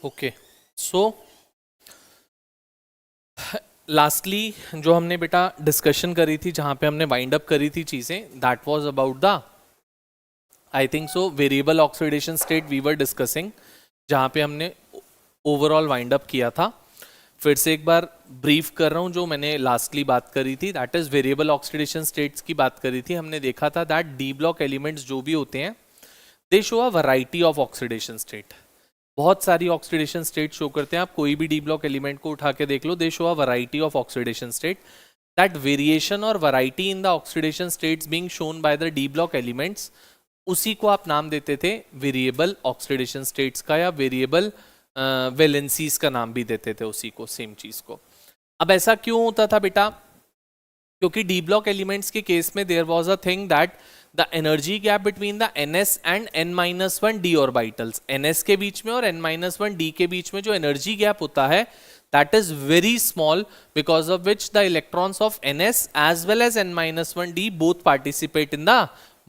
Okay, सो lastly जो हमने बेटा डिस्कशन करी थी, जहां पे हमने वाइंड अप करी थी चीजें, that was about the, I think so, variable oxidation state we were discussing, जहां पे हमने ओवरऑल वाइंड अप किया था। फिर से एक बार ब्रीफ कर रहा हूं जो मैंने लास्टली बात करी थी, that is variable oxidation states की बात करी थी। हमने देखा था दैट डी ब्लॉक एलिमेंट्स जो भी होते हैं, दे show a variety of oxidation state. बहुत सारी ऑक्सीडेशन स्टेट शो करते हैं। आप कोई भी डी ब्लॉक एलिमेंट को उठा के देख लो, they show a variety of oxidation state. That variation और variety in the oxidation states being shown by the D block elements, उसी को आप नाम देते थे वेरिएबल ऑक्सीडेशन स्टेट्स का, या वेरिएबल वैलेंसीज का नाम भी देते थे उसी को, सेम चीज को। अब ऐसा क्यों होता था बेटा? क्योंकि डी ब्लॉक एलिमेंट्स के केस में there was a thing that the energy gap between the ns and n-1 d orbitals, ns के बीच में और n-1 d के बीच में जो एनर्जी गैप होता है, that is very small, because of which the electrons of ns as well as n-1 d both participate in the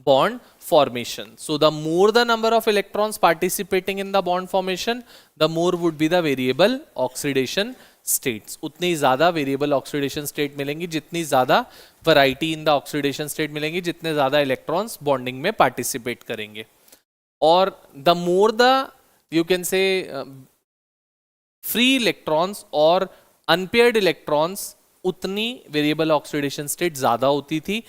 bond formation. So the more the number of electrons participating in the bond formation, the more would be the variable oxidation states. उतनी ज्यादा variable oxidation state मिलेंगी, जितनी ज्यादा variety in the oxidation state मिलेंगी, जितने ज्यादा electrons bonding में participate करेंगे। और the more the, you can say, free electrons और अनपेयर्ड इलेक्ट्रॉन्स, उतनी वेरिएबल ऑक्सीडेशन स्टेट ज्यादा होती थी।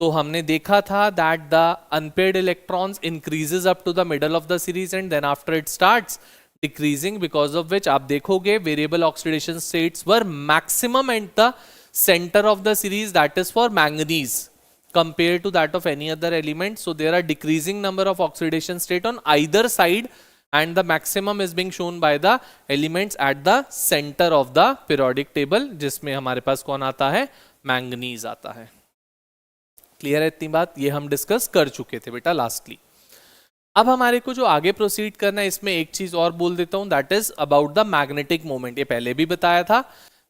तो हमने देखा था that the unpaired electrons increases up to the middle of the series and then after it starts decreasing, because of which आप देखोगे variable oxidation states were maximum at the center of the series, that is for manganese, compared to that of any other element. So there are decreasing number of oxidation state on either side, and the maximum is being shown by the elements at the center of the periodic table, जिसमें हमारे पास कौन आता है? Manganese आता है। Clear है इतनी बात? ये हम डिस्कस कर चुके थे बेटा लास्टली। अब हमारे को जो आगे प्रोसीड करना है, इसमें एक चीज और बोल देता हूं, that is about the magnetic moment. ये पहले भी बताया था,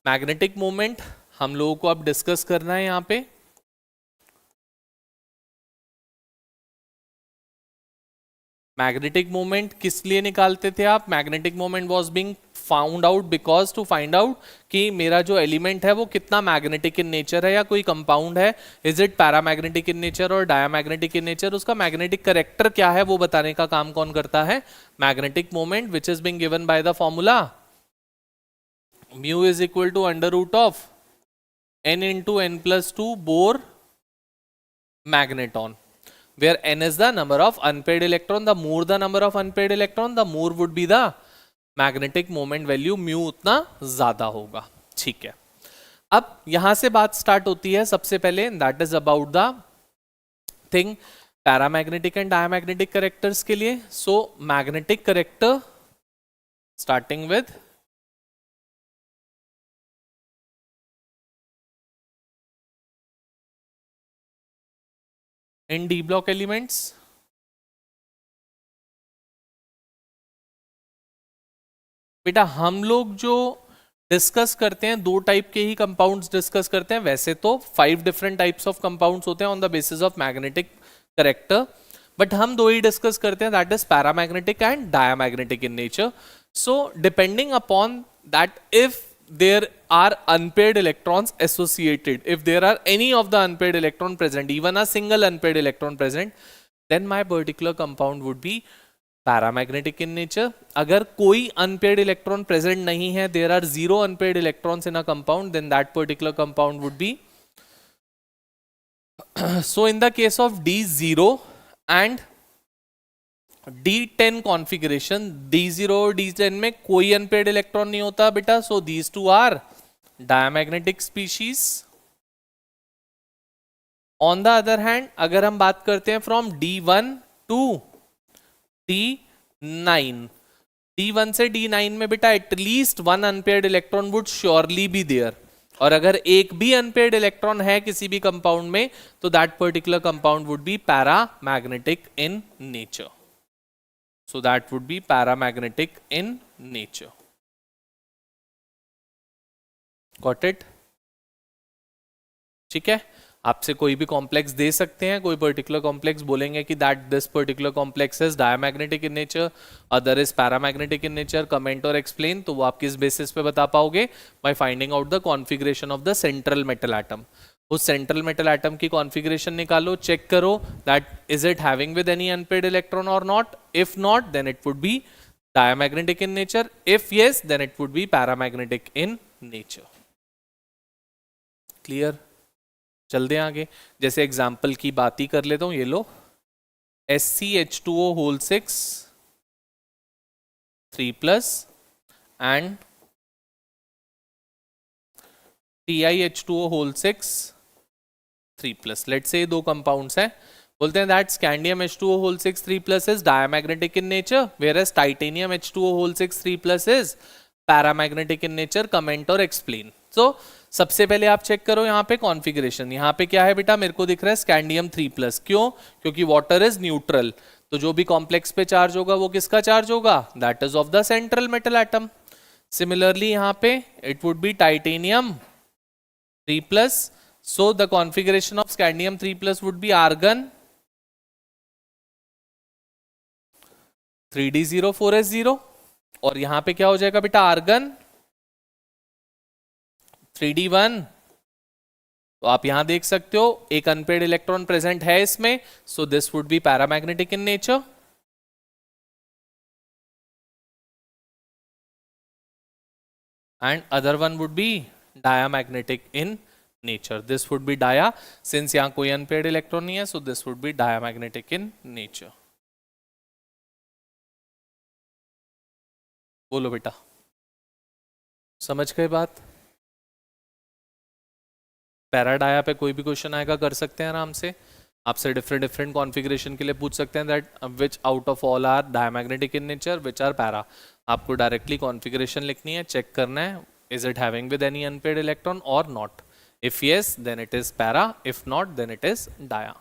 मैग्नेटिक मोमेंट हम लोगों को अब डिस्कस करना है। यहां पे मैग्नेटिक मोमेंट किस लिए निकालते थे आप? Magnetic moment was being found out because to find out कि मेरा जो एलिमेंट है वो कितना मैग्नेटिक इन नेचर है, या कोई कंपाउंड है, is it paramagnetic in nature और डायामैग्नेटिक इन नेचर, उसका मैग्नेटिक करेक्टर क्या है, वो बताने का काम कौन करता है? Magnetic moment, which is being given by the formula mu is equal to under root of n into n+2 Bohr magneton, where n is the number of unpaired electron. The more the number of unpaired electron, the more would be the magnetic moment value, mu उतना ज्यादा होगा। ठीक है, अब यहां से बात start होती है सबसे पहले, that is about the thing paramagnetic and diamagnetic characters के लिए। So magnetic character starting with in D block elements, बेटा हम लोग जो डिस्कस करते हैं दो टाइप के ही कंपाउंड्स डिस्कस करते हैं। वैसे तो 5 डिफरेंट टाइप्स ऑफ कंपाउंड्स होते हैं on the basis of magnetic character, but हम दो ही डिस्कस करते हैं, that is paramagnetic and diamagnetic in nature. So depending upon that, if there are unpaired electrons associated, if there are any of the unpaired electron present, even a single unpaired electron present, then my particular compound would be paramagnetic in nature. अगर कोई unpaired electron present नहीं है, there are 0 unpaired electrons in a compound, then that particular compound would be, so in the case of D0 and D10 configuration, D0 और D10 में कोई unpaired electron नहीं होता बेटा, so these two are diamagnetic species. On the other hand, अगर हम बात करते हैं from D1 to D9, D1 से D9 में बेटा at least 1 unpaired electron would surely be there, और अगर एक भी अनपेयर्ड इलेक्ट्रॉन है किसी भी कंपाउंड में, तो that particular compound would be paramagnetic in nature. So that would be paramagnetic in nature. Got it? ठीक है, आपसे कोई भी कॉम्प्लेक्स दे सकते हैं, कोई पर्टिकुलर कॉम्प्लेक्स बोलेंगे कि that this particular complex is diamagnetic in nature, other is paramagnetic in nature, comment और एक्सप्लेन। तो वो आप किस बेसिस पे बता पाओगे? By finding out the configuration of the central metal atom. उस सेंट्रल मेटल एटम की कॉन्फिगरेशन निकालो, चेक करो that is it having with any unpaired electron और not. If not then it would be diamagnetic in nature, if yes then it would be paramagnetic in nature. Clear? चलते हैं आगे। जैसे example की बात ही कर लेता हूं, ये लो SCH2O whole 6 3+ and TiH2O whole 6 3+। Let's say दो कंपाउंड्स हैं, बोलते हैं that scandium H2O whole 6 3+ is diamagnetic in nature, whereas titanium H2O whole 6 3+ is paramagnetic in nature. Comment और एक्सप्लेन। सो सबसे पहले आप चेक करो यहाँ पे कॉन्फ़िगरेशन। यहाँ पे क्या है बेटा? मेरे को दिख रहा है स्कैंडियम 3+। क्यों? क्योंकि वाटर इज न्यूट्रल, तो जो भी कॉम्प्लेक्स पे चार्ज होगा वो किसका चार्ज होगा? That is of the central metal atom. Similarly यहाँ पे it would be titanium 3+, so the configuration of scandium 3+ would be argon 3d04s0। और यहाँ पे क्या हो जाएगा बेटा? Argon 3d1। तो आप यहां देख सकते हो एक अनपेयर्ड इलेक्ट्रॉन प्रेजेंट है इसमें, so this would be paramagnetic in nature. And other one would be diamagnetic in nature. This would be dia, since यहां कोई अनपेयर्ड इलेक्ट्रॉन नहीं है, so this would be diamagnetic in nature. बोलो बेटा, समझ गए बात? पैराडाया पे कोई भी क्वेश्चन आएगा कर सकते हैं आराम से, आपसे डिफरेंट कॉन्फ़िगरेशन के लिए पूछ सकते हैं that which out of all are diamagnetic in nature, which are para. आपको डायरेक्टली कॉन्फ़िगरेशन लिखनी है, चेक करना है is it having with any unpaired electron और not. If yes then it is para, if not then it is dia.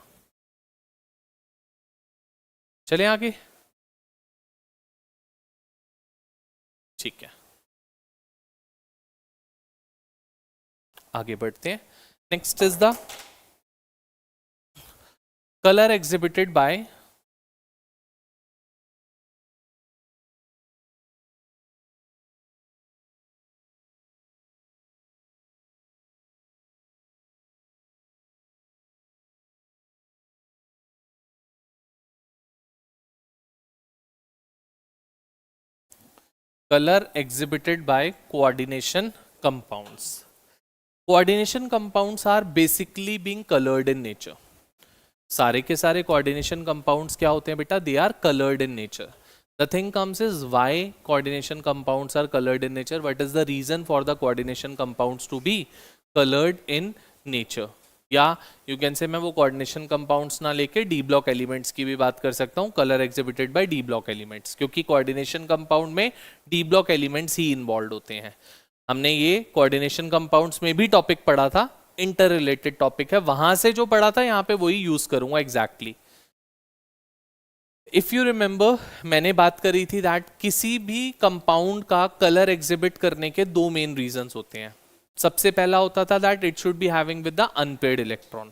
चलिए आगे। ठीक है, आगे बढ़ते हैं। Next is the color exhibited by coordination compounds. Coordination compounds are basically being colored in nature. सारे के सारे coordination compounds क्या होते हैं बेटा? They are colored in nature. The thing comes is why coordination compounds are colored in nature? What is the reason for the coordination compounds to be colored in nature? या you can से मैं वो coordination compounds ना लेके D block elements की भी बात कर सकता हूँ, colour exhibited by D block elements, क्योंकि कोऑर्डिनेशन कंपाउंड में डी ब्लॉक एलिमेंट्स ही इन्वॉल्व होते हैं। हमने ये कोऑर्डिनेशन कंपाउंड्स में भी टॉपिक पढ़ा था, इंटर रिलेटेड टॉपिक है, वहां से जो पढ़ा था यहाँ पे वही यूज करूंगा एग्जैक्टली। इफ यू रिमेंबर मैंने बात करी थी दैट किसी भी कंपाउंड का कलर एग्जिबिट करने के दो मेन रीजंस होते हैं। सबसे पहला होता था that it should be having with the unpaired electron.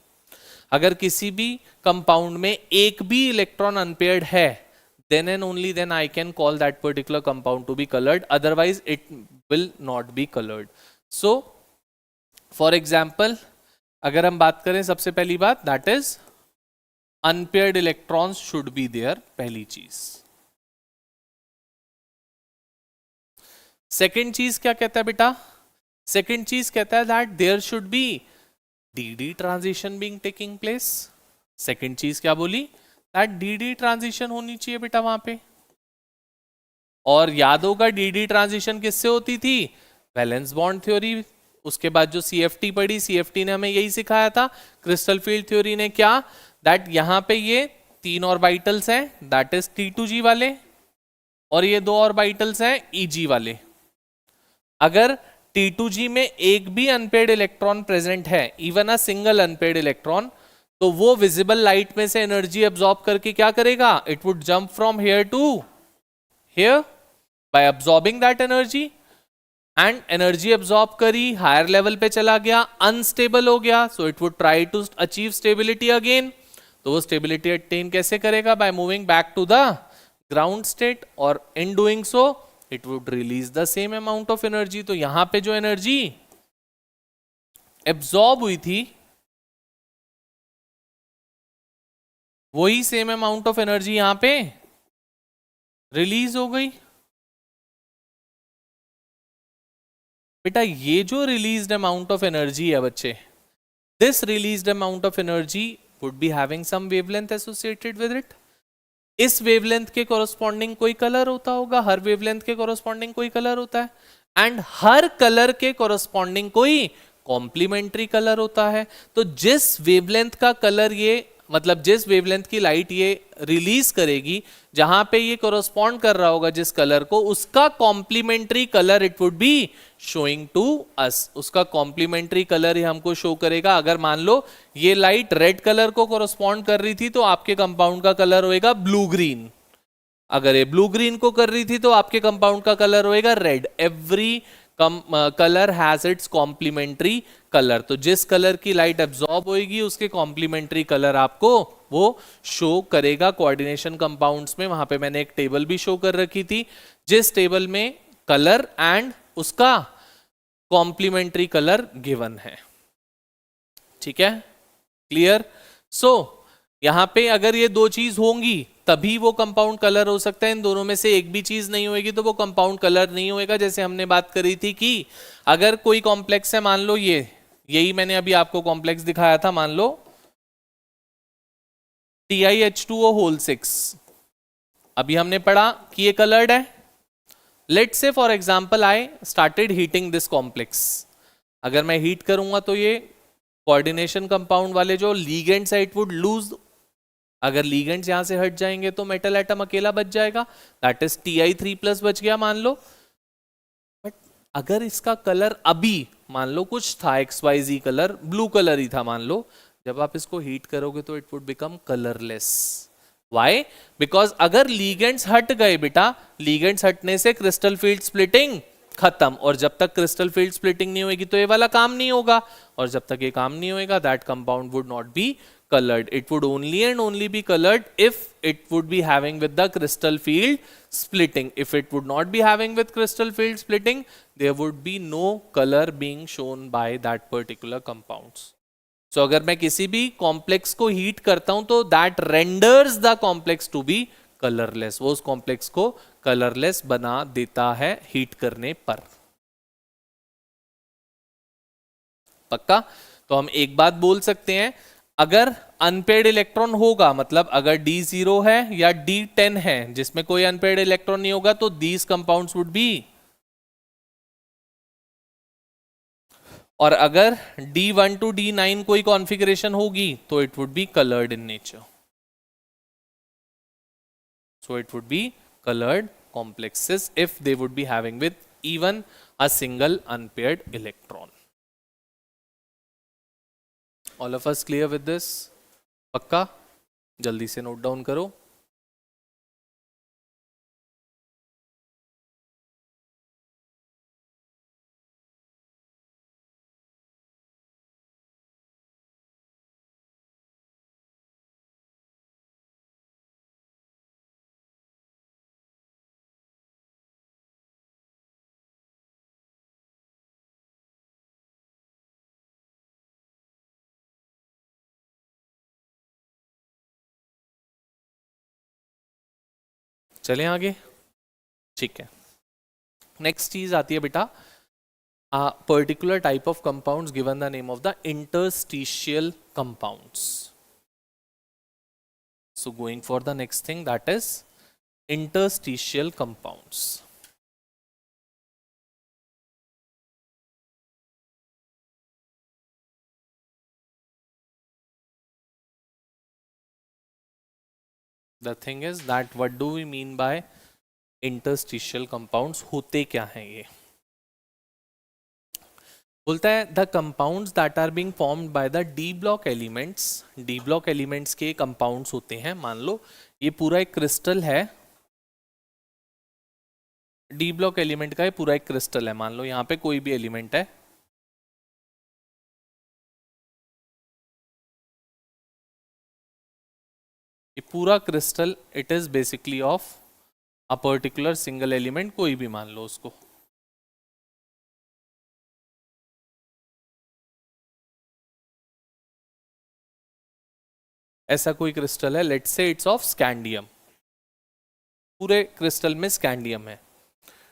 अगर किसी भी कंपाउंड में एक भी इलेक्ट्रॉन अनपेयर्ड है, then and only then I can call that particular compound to be colored, otherwise it will not be colored. So for example अगर हम बात करें सबसे पहली बात that is unpaired electrons should be there, पहली चीज। सेकेंड चीज क्या कहता है बेटा? सेकेंड चीज कहता है that there should be D transition being taking place. Second चीज क्या बोली? दैट डी ट्रांजिशन होनी चाहिए बेटा वहां पे। और याद होगा डी ट्रांजिशन किससे होती थी? Valence bond theory. उसके बाद जो CFT पढ़ी, CFT ने हमें यही सिखाया था। क्रिस्टल फील्ड थ्योरी ने क्या? दैट यहां पे ये तीन ऑर्बिटल्स हैं, दैट इज T2G वाले, और ये दो ऑर्बिटल्स हैं EG वाले। अगर T2G में एक भी अनपेयर्ड इलेक्ट्रॉन प्रेजेंट है, even a single unpaired electron, तो वो विजिबल लाइट में से एनर्जी एब्जॉर्ब करके क्या करेगा? It would jump from here to here by absorbing that energy, and energy absorb करी, हायर लेवल पे चला गया, अनस्टेबल हो गया, so it would try to achieve stability again. तो वो स्टेबिलिटी अटेन कैसे करेगा? By moving back to the ground state, और in doing so it would release the same amount of energy. तो यहां पे जो एनर्जी एब्जॉर्ब हुई थी वही सेम अमाउंट ऑफ एनर्जी यहां पे रिलीज हो गई। बेटा ये जो रिलीज्ड अमाउंट ऑफ एनर्जी है बच्चे, this released amount of energy would be having some wavelength associated with it. इस वेवलेंथ के कोरस्पॉन्डिंग कोई कलर होता होगा, हर वेवलेंथ के कोरस्पॉन्डिंग कोई कलर होता है, एंड हर कलर के कोरस्पॉन्डिंग कोई कॉम्प्लीमेंट्री कलर होता है। तो जिस वेवलेंथ का कलर ये, मतलब जिस वेवलेंथ की लाइट ये रिलीज करेगी, जहां पे ये कोरस्पॉन्ड कर रहा होगा जिस कलर को, उसका complementary colour it would be showing to us. उसका कॉम्प्लीमेंट्री कलर ही हमको शो करेगा। अगर मान लो ये लाइट रेड कलर को कोरस्पॉन्ड कर रही थी तो आपके कंपाउंड का कलर होएगा ब्लू ग्रीन। अगर ये ब्लू ग्रीन को कर रही थी तो आपके कंपाउंड का कलर होएगा red. Every colour has its complementary colour. तो जिस कलर की लाइट एब्जॉर्ब होगी उसके कॉम्प्लीमेंट्री कलर आपको वो शो करेगा कोऑर्डिनेशन कंपाउंड्स में। वहां पे मैंने एक टेबल भी शो कर रखी थी, जिस टेबल में कलर एंड उसका कॉम्प्लीमेंट्री कलर गिवन है। ठीक है, क्लियर? सो यहां पे अगर ये दो चीज होंगी तभी वो कंपाउंड कलर हो सकता है। इन दोनों में से एक भी चीज नहीं होगी तो वो कंपाउंड कलर नहीं होएगा। जैसे हमने बात करी थी कि अगर कोई कॉम्प्लेक्स है, मान लो यही मैंने अभी आपको कॉम्प्लेक्स दिखाया था, मान लो TiH2O होल 6। अभी हमने पढ़ा कि ये कलर्ड है। लेट से for example I started heating this complex. अगर मैं हीट करूंगा तो ये कोऑर्डिनेशन कंपाउंड वाले जो लीगेंड्स है इट वुड लूज। अगर लीगेंड्स यहां से हट जाएंगे तो मेटल एटम अकेला बच जाएगा, दैट इज Ti3+ बच गया मान लो। बट अगर इसका कलर अभी मान लो कुछ था XYZ कलर, ब्लू कलर ही था मान लो, जब आप इसको हीट करोगे तो it would become colourless. Why? Because अगर लीगेंड्स हट गए बेटा, लीगेंड्स हटने से क्रिस्टल फील्ड स्प्लिटिंग खत्म, और जब तक क्रिस्टल फील्ड स्प्लिटिंग नहीं होगी तो ये वाला काम नहीं होगा, और जब तक ये काम नहीं होगा that compound would not be colored. It would only and only be colored if it would be having with the crystal field splitting. If it would not be having with crystal field splitting, there would be no color being shown by that particular compounds. So अगर मैं किसी भी complex को heat करता हूं तो that renders the complex to be colorless. वो उस कॉम्प्लेक्स को कलरलेस बना देता है हीट करने पर। पक्का? तो हम एक बात बोल सकते हैं, अगर अनपेयर्ड इलेक्ट्रॉन होगा, मतलब अगर D0 है या D10 है जिसमें कोई अनपेयर्ड इलेक्ट्रॉन नहीं होगा, तो दीज कंपाउंड्स वुड बी, और अगर D1 to D9 कोई कॉन्फ़िगरेशन होगी तो it would be coloured in nature. So it would B colored complexes if they would be having with even a single unpaired electron. All of us clear with this? पक्का? जल्दी से note down करो। चलें आगे। ठीक है, next चीज आती है बेटा, a particular type of compounds given the name of the interstitial compounds. So going for the next thing, that is interstitial compounds. The thing is that what do we mean by interstitial compounds? होते क्या हैं ये? बोलता है the compounds that are being formed by the D block elements. D block elements के compounds होते हैं, मान लो ये पूरा एक क्रिस्टल है, डी ब्लॉक एलिमेंट का ये पूरा एक क्रिस्टल है, मान लो यहाँ पे कोई भी एलिमेंट है, ये पूरा crystal it is basically of a particular single element, कोई भी मान लो उसको। ऐसा कोई क्रिस्टल है, let's say it's of scandium, पूरे क्रिस्टल में स्कैंडियम है,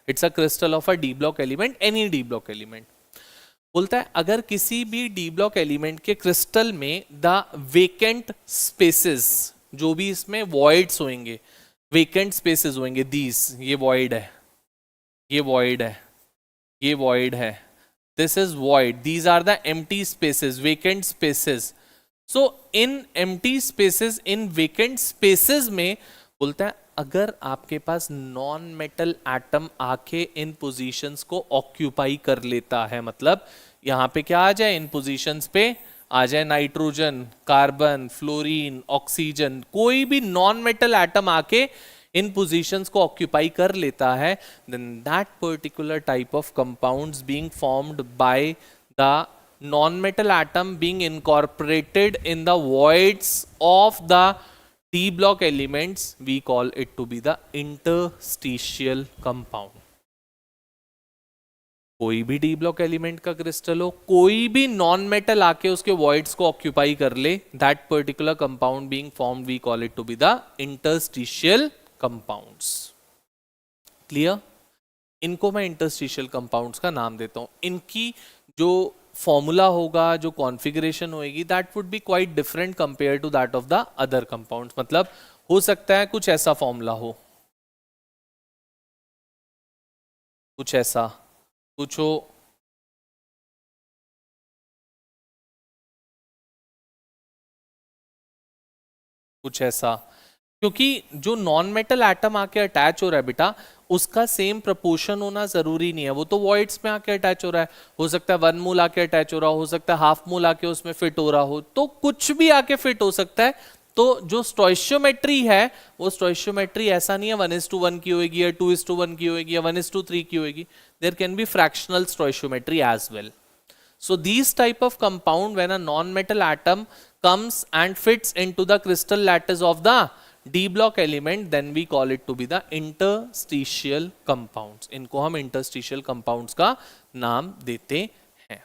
it's a crystal of a D block element, any D block element. बोलता है अगर किसी भी डी ब्लॉक एलिमेंट के क्रिस्टल में द वेकेंट स्पेसेस, जो भी इसमें वॉइड्स होंगे, वेकेंट स्पेसेस होंगे, दीज, ये वॉइड है, ये वॉइड है, ये वॉइड है, this is void, these are the empty spaces, vacant spaces. So in empty spaces, in vacant spaces में बोलता है अगर आपके पास नॉन मेटल एटम आके इन पोजीशंस को ऑक्यूपाई कर लेता है, मतलब यहाँ पे क्या आ जाए, इन पोजीशंस पे आ जाए नाइट्रोजन, कार्बन, फ्लोरीन, ऑक्सीजन, कोई भी नॉन मेटल एटम आके इन पोजीशंस को ऑक्यूपाई कर लेता है, then that particular type of compounds being formed by the non-metal atom being incorporated in the voids of the D block elements, we call it to be the interstitial compound. कोई भी D block element का crystal हो, कोई भी non metal आके उसके voids को occupy कर ले, that particular compound being formed we call it to be the interstitial compounds. Clear? इनको मैं इंटरस्टिशियल कंपाउंड्स का नाम देता हूं। इनकी जो फॉर्मूला होगा, जो कॉन्फ़िगरेशन होएगी, that would be quite different compare to that of the other compounds. मतलब हो सकता है कुछ ऐसा फॉर्मूला हो, कुछ ऐसा, कुछ हो, कुछ ऐसा, क्योंकि जो नॉन मेटल एटम आके अटैच हो रहा है बेटा, उसका सेम प्रपोर्शन होना जरूरी नहीं है, वो तो वॉइड्स में आके अटैच हो रहा है, हो सकता है 1 मोल आके अटैच हो रहा हो सकता है हाफ मोल आके उसमें फिट हो रहा हो, तो कुछ भी आके फिट हो सकता है। तो जो स्टोइशियोमेट्री है, वो स्टोइशियोमेट्री ऐसा नहीं है 1:1 की होगी या 2:1 की होगी या 1:3 की होगी, there can be fractional stoichiometry as well. So these type of compound, when a non-metal atom comes and fits into the crystal lattice of the D block element, then we call it to be the interstitial compounds. इनको हम interstitial compounds का नाम देते हैं।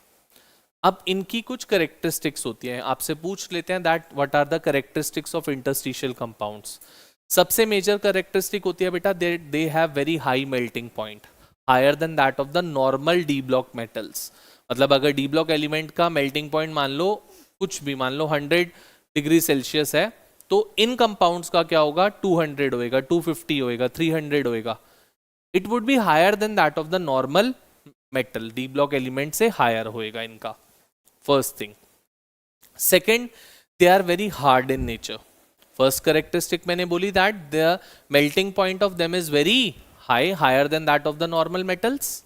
अब इनकी कुछ characteristics होती हैं, आपसे पूछ लेते हैं that what are the characteristics of interstitial compounds। सबसे major characteristic होती है बेटा, they have very high melting point, higher than that of the normal D block metals। मतलब अगर डी ब्लॉक एलिमेंट का मेल्टिंग पॉइंट मान लो, कुछ भी मान लो 100 डिग्री सेल्सियस है, तो इन कंपाउंड्स का क्या होगा, 200 होएगा, 250 होएगा, 300 होएगा। It would be higher than that of the normal metal, D block element से हायर होएगा इनका, first thing. Second, they are very hard in nature. First characteristic मैंने बोली that the melting point of them is very high, higher than that of the normal metals.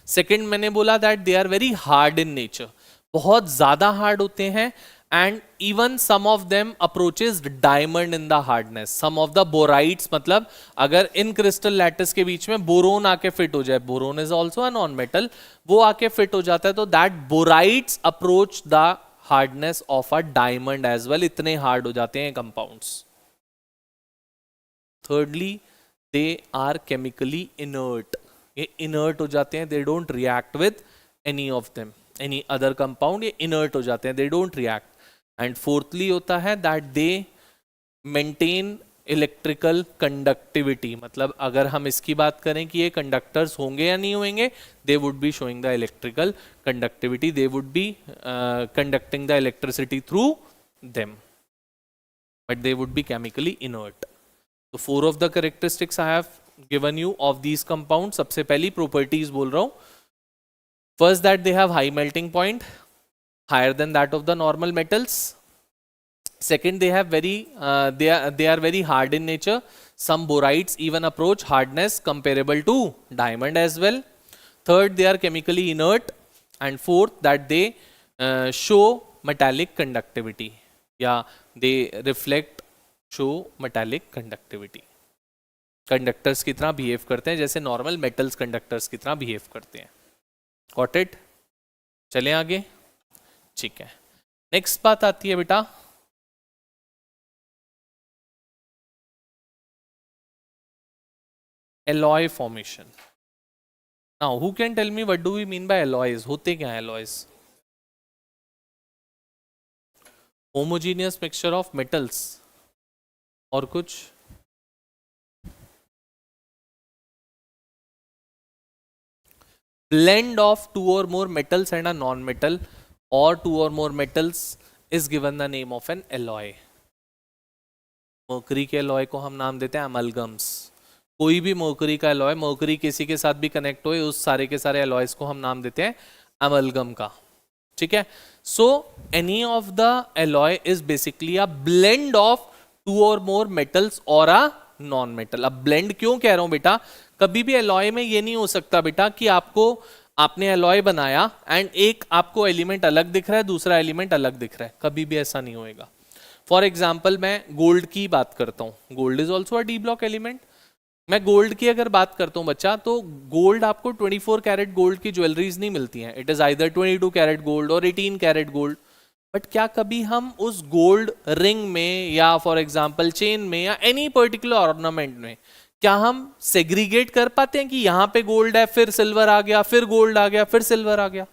Second मैंने बोला that they are very hard in nature, बहुत ज्यादा hard होते हैं, and even some of them approaches diamond in the hardness. Some of the borides, मतलब अगर इन crystal lattice के बीच में बोरोन आके फिट हो जाए, boron is also a non metal, वो आके फिट हो जाता है, तो that borides approach the hardness of a diamond as well, इतने हार्ड हो जाते हैं compounds. Thirdly, they are chemically inert, ये इनर्ट हो जाते हैं, they don't react with any of them, any other compound, ये इनर्ट हो जाते हैं, they don't react. And fourthly होता है that they maintain electrical conductivity, मतलब अगर हम इसकी बात करें कि ये कंडक्टर्स होंगे या नहीं होंगे, they would be showing the electrical conductivity, they would be conducting the electricity through them, but they would be chemically inert. तो 4 of the characteristics I have given you of these compounds। सबसे पहली properties बोल रहा हूं, first that they have high melting point, higher than that of the normal metals। second, they have very they are very hard in nature, some borides even approach hardness comparable to diamond as well। third, they are chemically inert, and fourth, that they show metallic conductivity, yeah, they reflect, show metallic conductivity। Conductors की तरह behave करते हैं, जैसे normal metals conductors की तरह behave करते हैं। Got it? चलें आगे। ठीक है, नेक्स्ट बात आती है बेटा alloy formation. Now who can tell me what do we mean by alloys? होते क्या है alloys? Homogeneous mixture of metals. और कुछ? blend of two or more metals and a non-metal or two or more metals is given the name of an alloy. Mercury के alloy को हम नाम देते हैं amalgams. कोई भी मर्करी का alloy, मर्करी किसी के साथ भी कनेक्ट हुए, उस सारे के सारे alloys को हम नाम देते हैं amalgam का। ठीक है, so any of the alloy is basically a blend of two or more metals or a non-metal. अब blend क्यों कह रहा हूं बेटा? कभी भी एलॉय में ये नहीं हो सकता बेटा कि आपने एलॉय बनाया एंड एक आपको एलिमेंट अलग दिख रहा है, दूसरा एलिमेंट अलग दिख रहा है, कभी भी ऐसा नहीं होएगा। फॉर एग्जाम्पल मैं गोल्ड की बात करता हूँ, gold is also a D block element. मैं गोल्ड की अगर बात करता हूँ बच्चा, तो गोल्ड आपको 24 कैरेट गोल्ड की ज्वेलरीज नहीं मिलती हैं, it is either 22 carat gold और 18 कैरेट गोल्ड। बट क्या कभी हम उस गोल्ड रिंग में या फॉर एग्जाम्पल चेन में या एनी पर्टिकुलर ऑर्नामेंट में क्या हम सेग्रीगेट कर पाते हैं कि यहां पे गोल्ड है, फिर सिल्वर आ गया, फिर गोल्ड आ गया, फिर सिल्वर आ गया?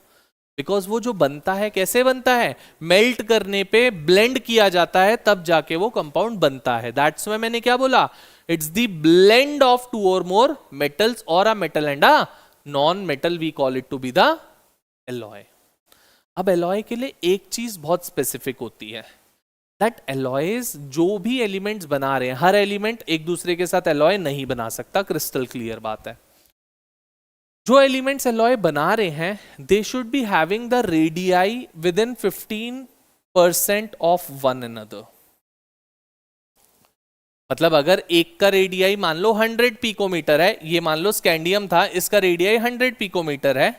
बिकॉज वो जो बनता है कैसे बनता है? मेल्ट करने पे ब्लेंड किया जाता है, तब जाके वो कंपाउंड बनता है। दैट्स व्हाई मैंने क्या बोला, it's the blend of two और मोर मेटल्स और a metal and a non metal, we call it to be the alloy. अब एलॉय के लिए एक चीज बहुत स्पेसिफिक होती है, दैट एलॉयज जो भी एलिमेंट्स बना रहे हैं, हर एलिमेंट एक दूसरे के साथ एलॉय नहीं बना सकता, क्रिस्टल क्लियर बात है। जो एलिमेंट्स एलॉय बना रहे हैं they should be having the radii within in 15% of one another. मतलब अगर एक का रेडियाई मान लो 100 पिकोमीटर है, ये मान लो स्कैंडियम था, इसका रेडियाई 100 पिकोमीटर है,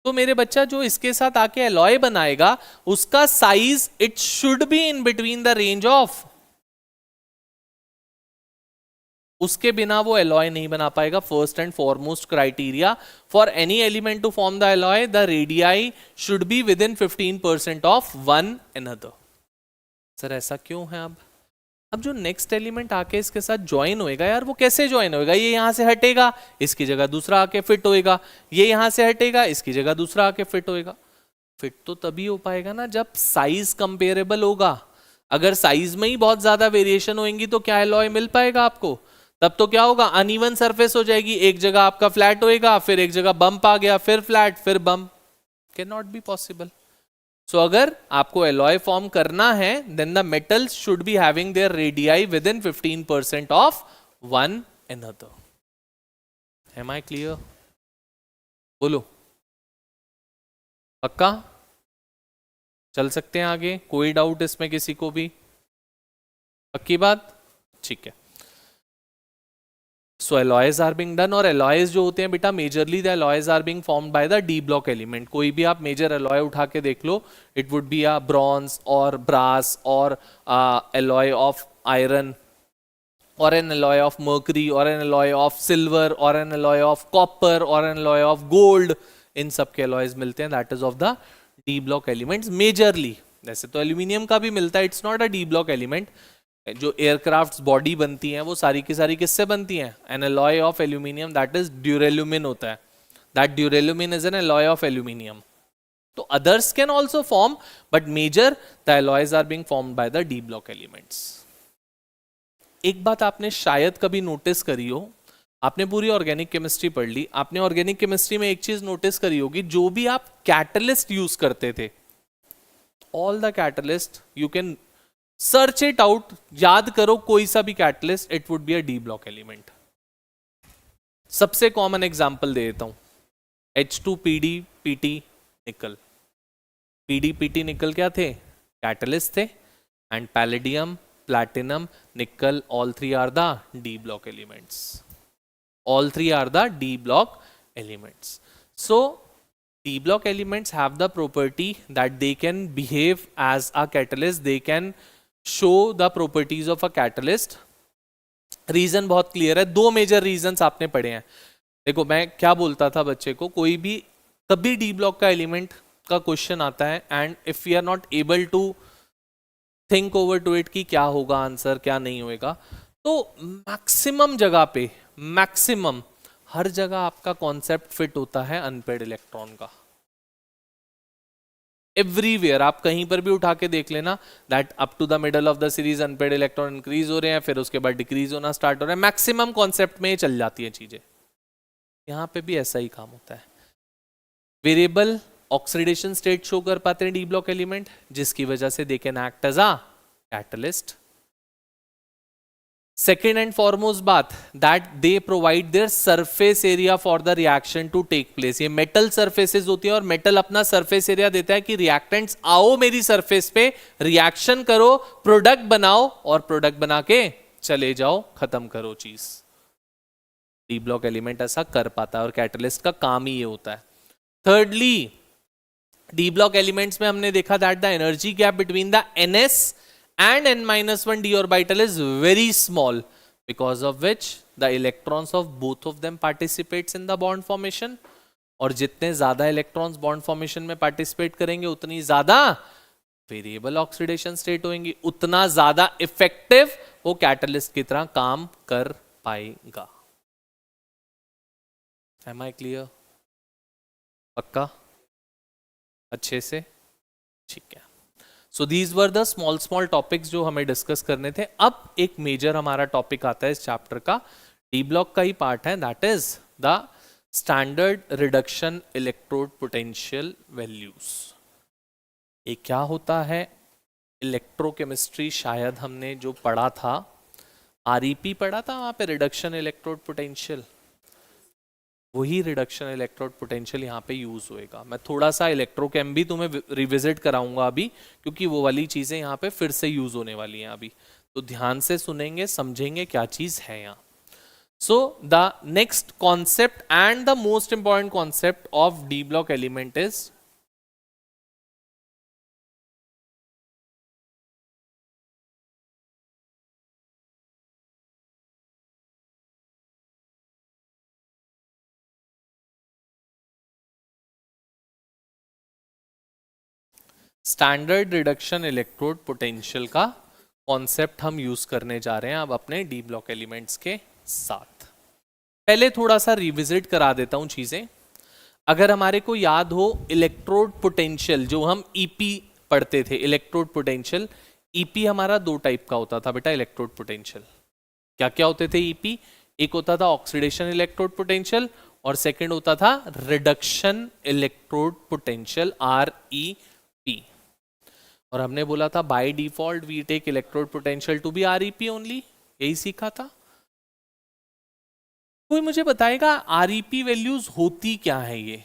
तो मेरे बच्चा जो इसके साथ आके एलॉय बनाएगा उसका size it should be in between the range of, उसके बिना वो एलॉय नहीं बना पाएगा। First and foremost criteria for any element to form the alloy, the radii should be with in 15% of one another. Sir ऐसा क्यों है? अब जो नेक्स्ट एलिमेंट आके इसके साथ ज्वाइन होएगा यार, वो कैसे ज्वाइन होएगा? ये यहां से हटेगा, इसकी जगह दूसरा आके फिट होएगा, ये यहां से हटेगा, इसकी जगह दूसरा आके फिट होएगा। फिट तो तभी हो पाएगा ना जब साइज कंपेरेबल होगा। अगर साइज में ही बहुत ज्यादा वेरिएशन होंगी तो क्या एलॉय मिल पाएगा आपको? तब तो क्या होगा, अनइवन सरफेस हो जाएगी, एक जगह आपका फ्लैट होएगा, फिर एक जगह बम्प आ गया, फिर फ्लैट, फिर bump. Can not be possible. So अगर आपको एलॉय फॉर्म करना है then the metals should be having their radii within in 15% of one another. Am I clear? बोलो, पक्का? चल सकते हैं आगे? कोई डाउट इसमें किसी को भी? पक्की बात? ठीक है। So alloys are being done, और एलॉयज जो होते हैं बेटा majorly the alloys are being formed by the D block element. कोई भी आप मेजर एलॉय उठा के देख लो, it would be a bronze और ब्रास और एलॉय ऑफ आयरन और एन एलॉय ऑफ मर्करी और एन एलॉय ऑफ सिल्वर और एन एलॉय ऑफ कॉपर और एन एलॉय ऑफ गोल्ड। इन सब के एलॉयज मिलते हैं, that is of the D block elements majorly. वैसे तो एल्यूमिनियम का भी मिलता है, it's not a D block element. जो एयरक्राफ्ट बॉडी बनती हैं वो सारी की सारी किससे बनती हैं? An alloy of aluminium, that is duralumin होता है, that duralumin is an alloy of aluminium. तो others can also form, but major the alloys are being formed by the D block elements. एक बात आपने शायद कभी नोटिस करी हो, आपने पूरी ऑर्गेनिक केमिस्ट्री पढ़ ली, आपने ऑर्गेनिक केमिस्ट्री में एक चीज नोटिस करी होगी, जो भी आप कैटलिस्ट यूज करते थे, all the catalyst you can search it out, याद करो कोई सा भी catalyst, it would be a D block element. सबसे कॉमन एग्जांपल दे देता हूं, H2PD PT निकल। PD PT निकल क्या थे? कैटलिस्ट थे। And palladium, platinum, nickel, all three are the D block elements. All three are the D block elements. So D block elements have the property that they can behave as a catalyst. They can show the properties of a catalyst. Reason बहुत clear है, दो major reasons आपने पढ़े हैं। देखो मैं क्या बोलता था बच्चे को, कोई भी कभी डी ब्लॉक का एलिमेंट का क्वेश्चन आता है and if we are not able to think over to it कि क्या होगा आंसर क्या नहीं होएगा, तो मैक्सिमम जगह पे, मैक्सिमम हर जगह आपका कॉन्सेप्ट फिट होता है अनपेड इलेक्ट्रॉन का। एवरीवेयर आप कहीं पर भी उठा के देख लेना, that up to the middle of the series unpaired electron increase हो रहे हैं, फिर उसके बाद डिक्रीज होना स्टार्ट हो रहा है, मैक्सिमम कॉन्सेप्ट में चल जाती है चीजें। यहां पे भी ऐसा ही काम होता है। वेरिएबल ऑक्सीडेशन स्टेट शो कर पाते हैं डी ब्लॉक एलिमेंट, जिसकी वजह से they can act as a catalyst. Second and foremost बात, that they provide their surface area for the reaction to take place. ये मेटल सरफेसेस होती है और मेटल अपना सरफेस एरिया देता है कि रिएक्टेंट्स आओ मेरी सरफेस पे, रिएक्शन करो, प्रोडक्ट बनाओ और प्रोडक्ट बना के चले जाओ, खत्म करो चीज। डी ब्लॉक एलिमेंट ऐसा कर पाता है और कैटलिस्ट का काम ही ये होता है। थर्डली, डी ब्लॉक एलिमेंट्स में हमने देखा that the energy gap between the ns and n-1 d orbital is very small, because of which the electrons of both of them participates in the bond formation, और जितने ज्यादा electrons bond formation में participate करेंगे उतनी ज्यादा variable oxidation state होंगी, उतना ज्यादा इफेक्टिव वो कैटलिस्ट की तरह काम कर पाएगा। Am I clear? पक्का अच्छे से? ठीक है। So these were the small topics जो हमें डिस्कस करने थे। अब एक मेजर हमारा टॉपिक आता है इस चैप्टर का, डी ब्लॉक का ही पार्ट है, that is the standard reduction electrode potential values. ये क्या होता है? इलेक्ट्रोकेमिस्ट्री शायद हमने जो पढ़ा था, आरईपी पढ़ा था वहां पे, रिडक्शन इलेक्ट्रोड पोटेंशियल, वही रिडक्शन इलेक्ट्रोड पोटेंशियल यहाँ पे यूज होएगा। मैं थोड़ा सा इलेक्ट्रोकेम भी तुम्हें रिविजिट कराऊंगा अभी, क्योंकि वो वाली चीजें यहाँ पे फिर से यूज होने वाली हैं अभी, तो ध्यान से सुनेंगे, समझेंगे क्या चीज है यहाँ। So the next concept and the most important concept of D block element is standard reduction electrode potential का कॉन्सेप्ट हम यूज करने जा रहे हैं अब अपने डी ब्लॉक एलिमेंट्स के साथ। पहले थोड़ा सा रिविजिट करा देता हूं चीजें। अगर हमारे को याद हो, इलेक्ट्रोड पोटेंशियल जो हम ईपी पढ़ते थे, इलेक्ट्रोड पोटेंशियल, ईपी हमारा दो टाइप का होता था बेटा। इलेक्ट्रोड पोटेंशियल क्या क्या होते थे ईपी? एक होता था ऑक्सीडेशन इलेक्ट्रोड पोटेंशियल और सेकंड होता था रिडक्शन इलेक्ट्रोड पोटेंशियल, REP। और हमने बोला था by default we take electrode potential to be REP only, यही सीखा था। कोई मुझे बताएगा REP वैल्यूज होती क्या है? ये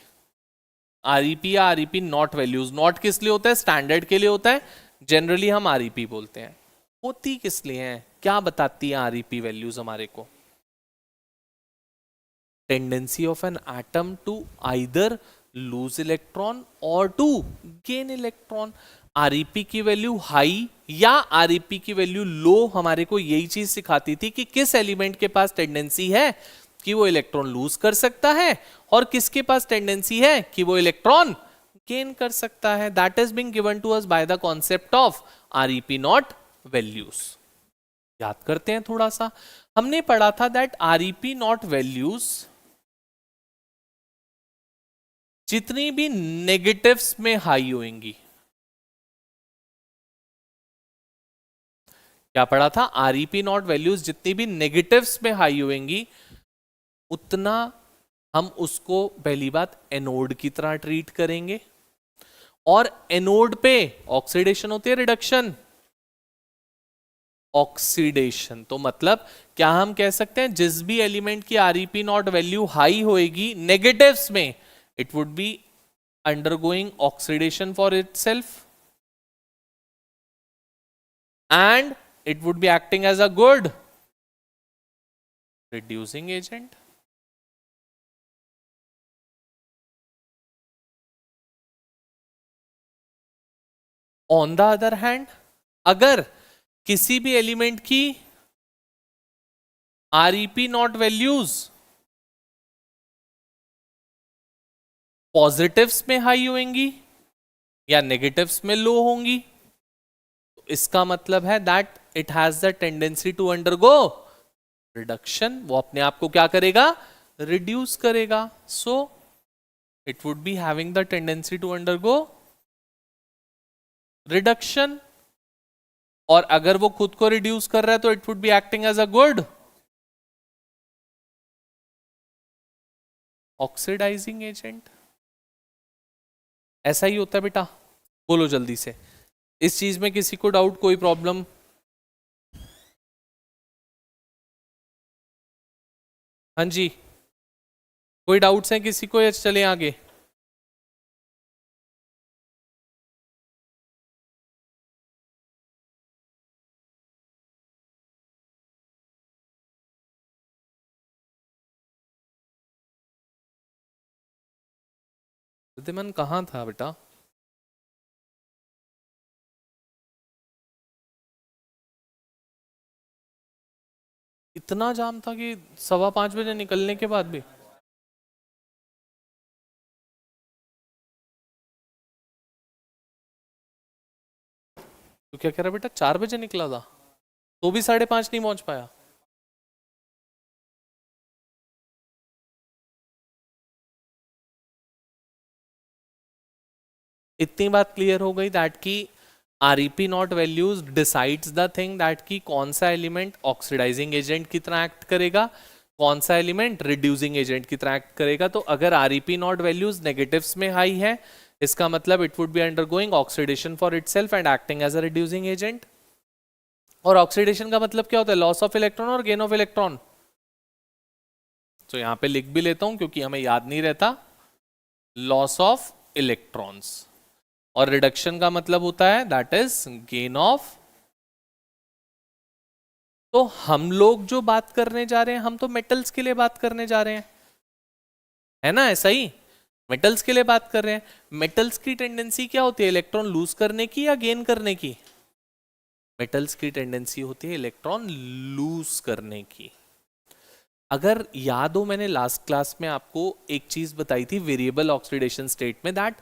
REP या REP नॉट वैल्यूज, नॉट किस लिए होता है? स्टैंडर्ड के लिए होता है, जनरली हम REP बोलते हैं। होती किस लिए है? क्या बताती है REP वैल्यूज हमारे को? Tendency of an atom to either lose electron और टू गेन इलेक्ट्रॉन। REP की वैल्यू हाई या REP की वैल्यू लो हमारे को यही चीज सिखाती थी कि किस एलिमेंट के पास टेंडेंसी है कि वो इलेक्ट्रॉन लूज कर सकता है और किसके पास टेंडेंसी है कि वो इलेक्ट्रॉन गेन कर सकता है। That is being given to us by the concept of REP not values. याद करते हैं थोड़ा सा, हमने पढ़ा था दैट REP नॉट वैल्यूज जितनी भी नेगेटिव्स में हाई होंगी, क्या पढ़ा था? REP नॉट वैल्यूज जितनी भी नेगेटिव्स में हाई होंगी उतना हम उसको पहली बात एनोड की तरह ट्रीट करेंगे, और एनोड पे ऑक्सीडेशन होती है, रिडक्शन ऑक्सीडेशन। तो मतलब क्या हम कह सकते हैं जिस भी एलिमेंट की REP नॉट वैल्यू हाई होएगी नेगेटिव्स में, it would be undergoing oxidation for itself and it would be acting as a good reducing agent. On the other hand, अगर किसी भी एलिमेंट की REP नॉट वैल्यूज पॉजिटिव्स में high होंगी या negatives में लो होंगी, तो इसका मतलब है that it has the tendency to undergo reduction, वो अपने आप को क्या करेगा, रिड्यूस करेगा. So it would be having the tendency to undergo reduction. और अगर वो खुद को रिड्यूस कर रहा है तो it would be acting as a good oxidising agent. ऐसा ही होता है बेटा. बोलो जल्दी से, इस चीज में किसी को डाउट, कोई प्रॉब्लम? हाँ जी, कोई डाउट्स हैं किसी को या चले आगे? मन कहाँ था बेटा? इतना जाम था कि 5:15 निकलने के बाद भी. तो क्या कह रहा बेटा, 4 बजे निकला था तो भी 5:30 नहीं पहुंच पाया? इतनी बात क्लियर हो गई दैट की R E P nought values decides the thing that की कौन सा एलिमेंट ऑक्सीडाइजिंग एजेंट की तरह एक्ट करेगा, कौन सा एलिमेंट रिड्यूसिंग एजेंट की तरह एक्ट करेगा. तो अगर आरईपी नॉट वैल्यूज नेगेटिव्स में हाई है, इसका मतलब it would be undergoing oxidation for itself and acting as a reducing agent. और ऑक्सीडेशन का मतलब क्या होता है? लॉस ऑफ इलेक्ट्रॉन और गेन ऑफ इलेक्ट्रॉन. तो यहां पे लिख भी लेता हूं क्योंकि हमें याद नहीं रहता. Loss of electrons. और रिडक्शन का मतलब होता है दैट इज गेन ऑफ. तो हम लोग जो बात करने जा रहे हैं, हम तो मेटल्स के लिए बात करने जा रहे हैं, है ना? ऐसा ही मेटल्स के लिए बात कर रहे हैं. मेटल्स की टेंडेंसी क्या होती है, इलेक्ट्रॉन लूज करने की या गेन करने की? मेटल्स की टेंडेंसी होती है इलेक्ट्रॉन लूज करने की. अगर याद हो, मैंने लास्ट क्लास में आपको एक चीज बताई थी वेरिएबल ऑक्सीडेशन स्टेट में, that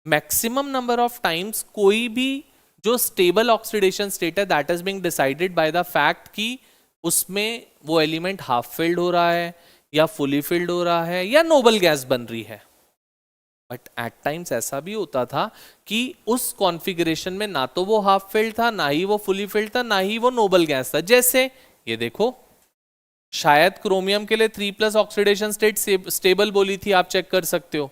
maximum number of times कोई भी जो स्टेबल ऑक्सीडेशन स्टेट है that is being decided by the fact कि उसमें वो एलिमेंट हाफ फिल्ड हो रहा है या फुली फिल्ड हो रहा है या नोबल गैस बन रही है. बट एट टाइम्स ऐसा भी होता था कि उस कॉन्फ़िगरेशन में ना तो वो हाफ फिल्ड था, ना ही वो फुली फिल्ड था, ना ही वो नोबल गैस था. जैसे ये देखो, शायद क्रोमियम के लिए 3+ ऑक्सीडेशन स्टेट स्टेबल बोली थी, आप चेक कर सकते हो.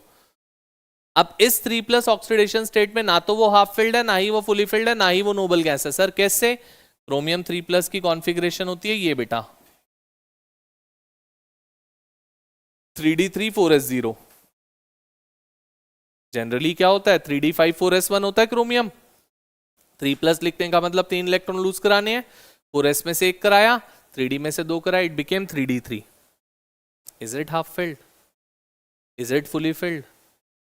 अब इस 3+ ऑक्सीडेशन स्टेट में ना तो वो हाफ फिल्ड है, ना ही वो फुली फिल्ड है, ना ही वो नोबल गैस है. सर कैसे? क्रोमियम 3+ की कॉन्फ़िगरेशन होती है ये बेटा, 3d3 4s0. जनरली क्या होता है, 3d5 4s1 होता है क्रोमियम. 3+ लिखने का मतलब 3 इलेक्ट्रॉन लूज कराने हैं. 4s में से 1 कराया, 3d में से 2 कराया, it became 3d3. Is it half filled? Is it fully filled?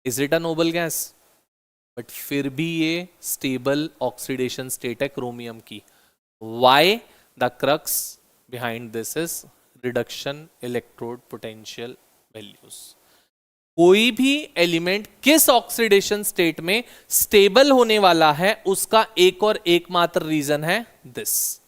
Is it a noble gas? But फिर भी ये स्टेबल ऑक्सीडेशन स्टेट है क्रोमियम की. Why? The crux behind this is reduction electrode potential values. कोई भी element किस oxidation state में stable होने वाला है, उसका एक और एकमात्र रीजन है दिस.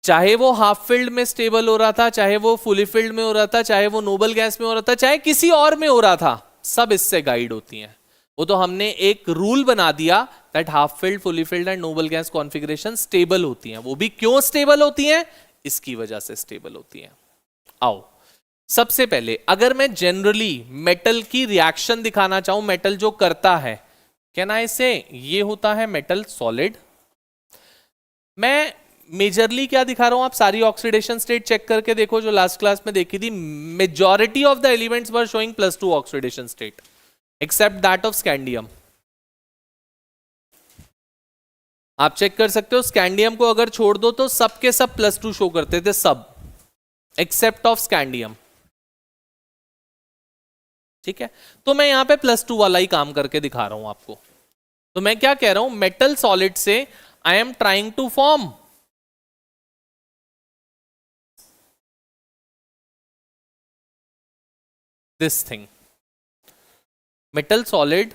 चाहे वो हाफ फिल्ड में स्टेबल हो रहा था, चाहे वो फुली फिल्ड में हो रहा था, चाहे वो नोबल गैस में हो रहा था, चाहे किसी और में हो रहा था, सब इससे गाइड होती हैं. वो तो हमने एक रूल बना दिया that half filled, fully filled and Nobel gas configuration stable होती हैं. वो भी क्यों स्टेबल होती हैं? इसकी वजह से स्टेबल होती हैं. आओ, सबसे पहले अगर मैं जनरली मेटल की रिएक्शन दिखाना चाहूं, मेटल जो करता है, कैन आई से ये होता है मेटल सॉलिड. मैं मेजरली क्या दिखा रहा हूं, आप सारी ऑक्सीडेशन स्टेट चेक करके देखो जो लास्ट क्लास में देखी थी. Majority of the elements were showing +2 oxidation state except that of scandium. आप चेक कर सकते हो, स्कैंडियम को अगर छोड़ दो तो सब के सब +2 शो करते थे, सब एक्सेप्ट ऑफ स्कैंडियम. ठीक है, तो मैं यहां पे +2 वाला ही काम करके दिखा रहा हूं आपको. तो मैं क्या कह रहा हूं, मेटल सॉलिड से I am trying to form this thing. Metal solid,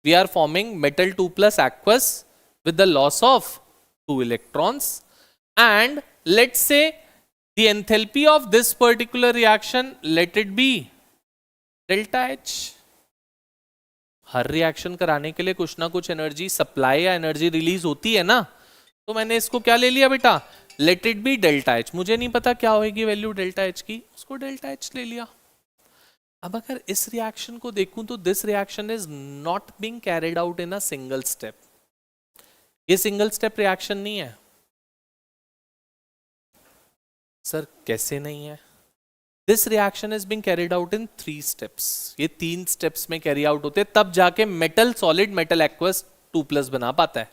we are forming metal 2 plus aqueous with the loss of 2 electrons, and let's say the enthalpy of this particular reaction, let it be delta H. Her reaction कराने के लिए कुछ ना कुछ energy supply या energy release होती है ना, तो मैंने इसको क्या ले लिया बेटा, let it be delta H. मुझे नहीं पता क्या होगी वैल्यू डेल्टा एच की, उसको डेल्टा एच ले लिया. अब अगर इस रिएक्शन को देखूं तो this reaction is not being carried out in a single step. ये सिंगल स्टेप रिएक्शन नहीं है. सर कैसे नहीं है? This reaction is being carried out in 3 steps. ये 3 स्टेप्स में कैरी आउट होते हैं, तब जाके मेटल सॉलिड मेटल एक्वस 2+ बना पाता है.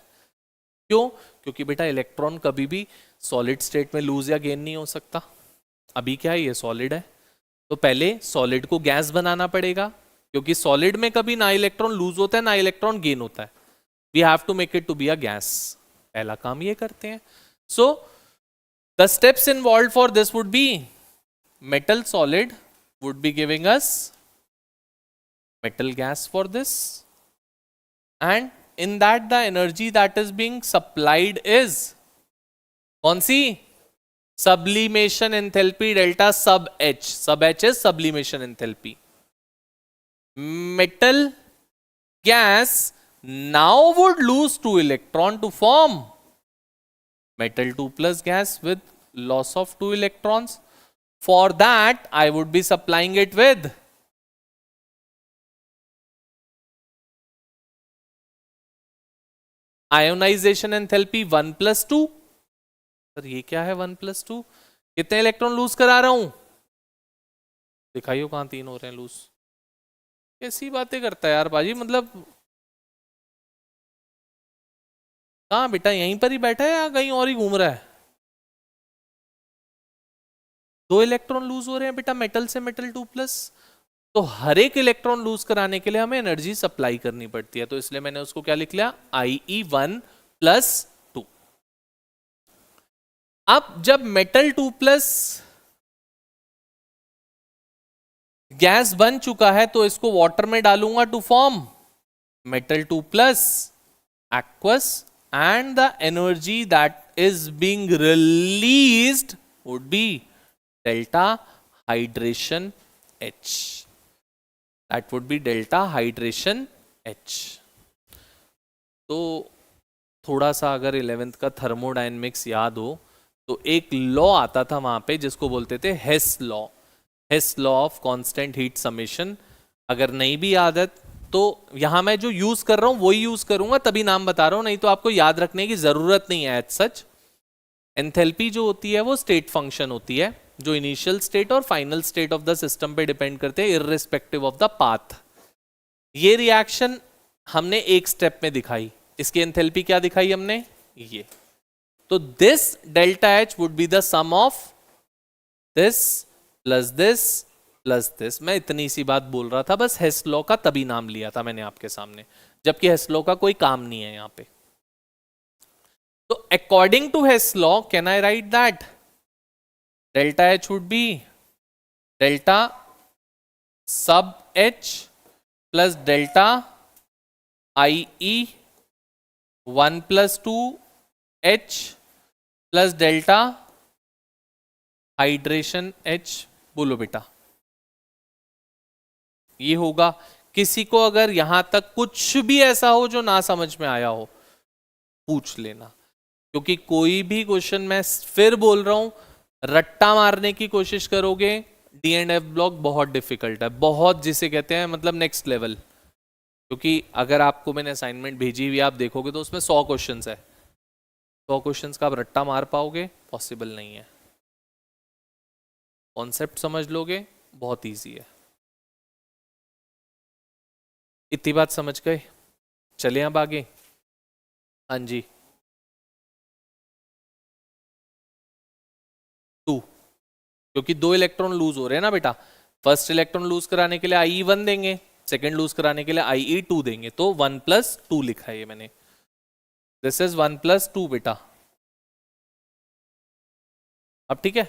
क्यों? क्योंकि बेटा इलेक्ट्रॉन कभी भी सॉलिड स्टेट में लूज या गेन नहीं हो सकता. अभी क्या है, ये सॉलिड है, तो पहले सॉलिड को गैस बनाना पड़ेगा, क्योंकि सॉलिड में कभी ना इलेक्ट्रॉन लूज होता है ना इलेक्ट्रॉन गेन होता है. We have to make it to be a gas. पहला काम ये करते हैं. So the steps involve for this would be metal solid would be giving us metal gas for this, and in that the energy that is being supplied is कौन सी? Sublimation enthalpy delta sub H. Sub H is sublimation enthalpy. Metal gas now would lose 2 electron to form metal 2 plus gas with loss of 2 electrons. For that, I would be supplying it with ionization enthalpy 1 plus 2. Sir ये क्या है 1 plus 2? कितने electron lose करा रहा हूं? दिखाइयो कहां 3 हो रहे हैं लूज. कैसी बातें करता है यार बाजी, मतलब कहां बेटा, यहीं पर ही बैठा है या कहीं और ही घूम रहा है? 2 इलेक्ट्रॉन लूज हो रहे हैं बेटा मेटल से मेटल 2+. तो हर एक इलेक्ट्रॉन लूज कराने के लिए हमें एनर्जी सप्लाई करनी पड़ती है, तो इसलिए मैंने उसको क्या लिख लिया, IE1 + 2. अब जब मेटल 2+ गैस बन चुका है तो इसको वाटर में डालूंगा to form metal 2+ aqueous, and the energy that is being released would be delta hydration H. That would be delta hydration H. तो थोड़ा सा अगर 11th का थर्मोडायनेमिक्स याद हो तो एक लॉ आता था वहां पे जिसको बोलते थे Hess law. Hess law of constant heat summation. अगर नहीं भी याद है तो यहां मैं जो यूज कर रहा हूं वही यूज करूंगा, तभी नाम बता रहा हूं, नहीं तो आपको याद रखने की जरूरत नहीं है. एज सच एंथैल्पी जो होती है वो स्टेट फंक्शन होती है, जो इनिशियल स्टेट और final state of the system पे डिपेंड करते हैं इररिस्पेक्टिव ऑफ द पाथ. ये रिएक्शन हमने एक स्टेप में दिखाई, इसकी एंथैल्पी क्या दिखाई हमने, ये. तो this delta H would be the sum of this plus this plus this. मैं इतनी सी बात बोल रहा था, बस हेस लॉ का तभी नाम लिया था मैंने आपके सामने, जबकि हेस लॉ का कोई काम नहीं है यहां पे. तो according to Hess law can I write that delta H would be delta sub H plus delta IE 1 plus 2 H plus delta hydration H. बोलो बेटा ये होगा. किसी को अगर यहां तक कुछ भी ऐसा हो जो ना समझ में आया हो पूछ लेना, क्योंकि कोई भी क्वेश्चन मैं फिर बोल रहा हूं रट्टा मारने की कोशिश करोगे D&F ब्लॉक बहुत डिफिकल्ट है, बहुत, जिसे कहते हैं मतलब नेक्स्ट लेवल. क्योंकि अगर आपको मैंने असाइनमेंट भेजी हुई आप देखोगे तो उसमें 100 क्वेश्चंस है. 100 क्वेश्चंस का आप रट्टा मार पाओगे? पॉसिबल नहीं है. कॉन्सेप्ट समझ लोगे, बहुत इजी है. इतनी बात समझ गए? चले अब आगे. हाँ जी, 2, क्योंकि 2 इलेक्ट्रॉन लूज हो रहे हैं ना बेटा. फर्स्ट इलेक्ट्रॉन लूज कराने के लिए IE1 देंगे, सेकंड लूज कराने के लिए IE2 देंगे, तो 1 + 2 लिखा है ये मैंने. दिस इज 1 + 2 बेटा. अब ठीक है.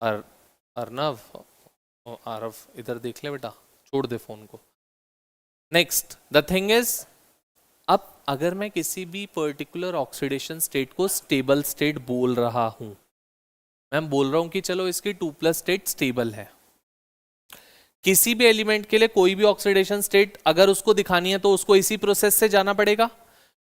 और अर्नव, आरव इधर देख ले बेटा, छोड़ दे फोन को। नेक्स्ट द थिंग इज, अब अगर मैं किसी भी पर्टिकुलर ऑक्सीडेशन स्टेट को स्टेबल स्टेट बोल रहा हूं, मैं बोल रहा हूं कि चलो इसकी 2+ स्टेट स्टेबल है, किसी भी एलिमेंट के लिए कोई भी ऑक्सीडेशन स्टेट अगर उसको दिखानी है तो उसको इसी प्रोसेस से जाना पड़ेगा,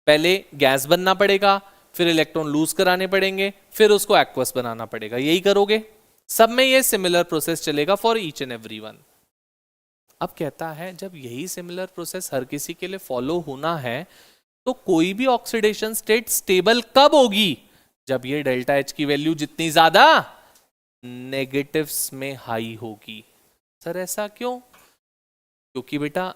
पहले गैस बनना पड़ेगा, फिर इलेक्ट्रॉन लूज कराने पड़ेंगे, फिर उसको एक्वस बनाना पड़ेगा। यही करोगे सब में, ये सिमिलर प्रोसेस चलेगा for each and every one. अब कहता है जब यही सिमिलर प्रोसेस हर किसी के लिए फॉलो होना है तो कोई भी ऑक्सीडेशन स्टेट स्टेबल कब होगी? जब ये डेल्टा एच की वैल्यू जितनी ज्यादा नेगेटिव्स में हाई होगी। सर ऐसा क्यों? क्योंकि बेटा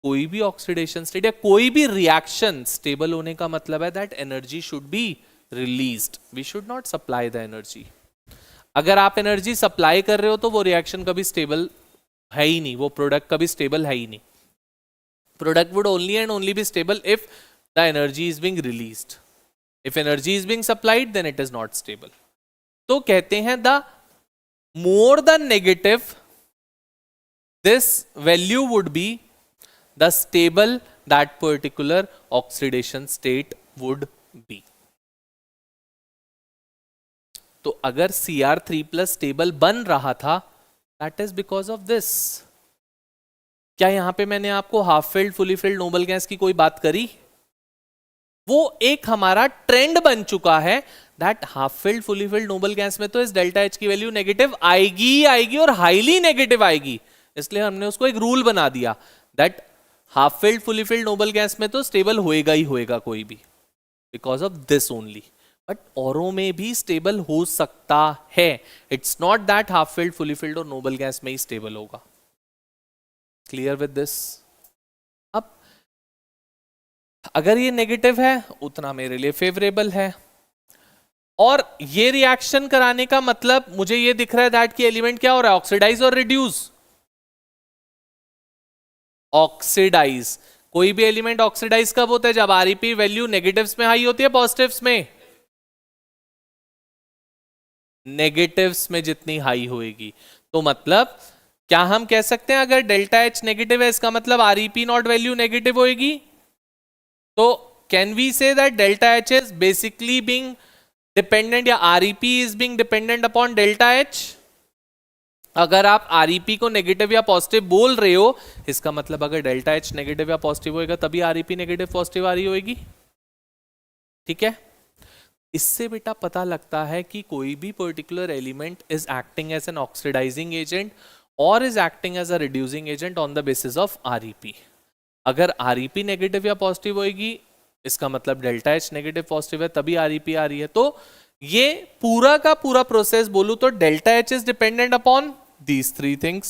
कोई भी ऑक्सीडेशन स्टेट या कोई भी रिएक्शन स्टेबल होने का मतलब है that energy should be released, we should not supply the energy. अगर आप एनर्जी सप्लाई कर रहे हो तो वो रिएक्शन कभी स्टेबल है ही नहीं, वो प्रोडक्ट कभी स्टेबल है ही नहीं। Product would only and only be stable if the energy is being released, if energy is being supplied then it is not stable. तो कहते हैं the more the negative this value would be, the stable that particular oxidation state would be. तो अगर Cr3+ stable बन रहा था that is because of this। क्या यहां पे मैंने आपको half filled fully filled noble gas की कोई बात करी? वो एक हमारा ट्रेंड बन चुका है that half filled fully filled noble gas में तो इस डेल्टा एच की वैल्यू नेगेटिव आएगी आएगी और हाईली नेगेटिव आएगी, इसलिए हमने उसको एक रूल बना दिया that half filled fully filled noble gas में तो स्टेबल होएगा ही होएगा कोई भी, because of this only. But औरों में भी स्टेबल हो सकता है, it's not that half filled fully filled और नोबल गैस में ही स्टेबल होगा। Clear with this? अब अगर ये नेगेटिव है उतना मेरे लिए फेवरेबल है, और ये रिएक्शन कराने का मतलब मुझे ये दिख रहा है दैट कि एलिमेंट क्या हो रहा है, ऑक्सीडाइज और रिड्यूस। ऑक्सीडाइज, कोई भी एलिमेंट ऑक्सीडाइज कब होता है? जब आरईपी वैल्यू नेगेटिव्स में हाई होती है पॉजिटिव्स में? नेगेटिव्स में जितनी हाई होएगी। तो मतलब क्या हम कह सकते हैं अगर डेल्टा एच नेगेटिव है इसका मतलब आरईपी नॉट वैल्यू नेगेटिव होएगी? तो can we say that delta H is basically being dependent, या R E P is being dependent upon delta H? अगर आप आरईपी को नेगेटिव या पॉजिटिव बोल रहे हो इसका मतलब अगर डेल्टा एच नेगेटिव या पॉजिटिव होएगा तभी आरईपी नेगेटिव पॉजिटिव आ रही होएगी। ठीक है, इससे बेटा पता लगता है कि कोई भी particular element is acting as an oxidizing agent और is acting as a reducing agent on the basis of R E P. अगर आरईपी नेगेटिव या पॉजिटिव होएगी इसका मतलब डेल्टा एच नेगेटिव पॉजिटिव है तभी आरईपी आ रही है। तो ये पूरा का पूरा प्रोसेस बोलूं तो delta H is dependent upon these three things,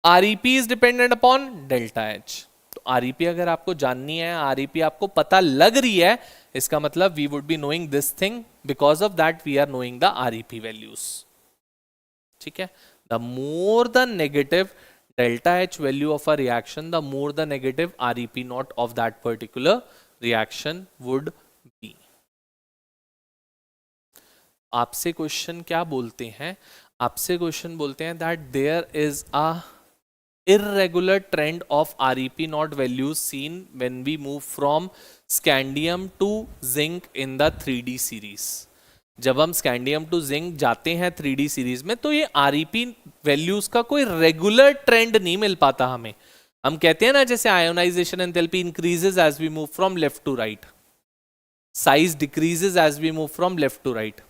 REP is dependent upon delta H। तो REP अगर आपको जाननी है, REP आपको पता लग रही है, इसका मतलब we would be knowing this thing, because of that we are knowing the REP values। ठीक है, the more the negative delta H value of a reaction, the more the negative REP naught of that particular reaction would be। आपसे question क्या बोलते हैं? आपसे question बोलते हैं that there is a irregular trend of REP naught values seen when we move from scandium to zinc in the 3D series। जब हम scandium to zinc जाते हैं 3D सीरीज में तो ये REP वैल्यूज का कोई रेगुलर ट्रेंड नहीं मिल पाता हमें। हम कहते हैं ना जैसे ionisation enthalpy increases as we move from left to right, size decreases as we move from left to right.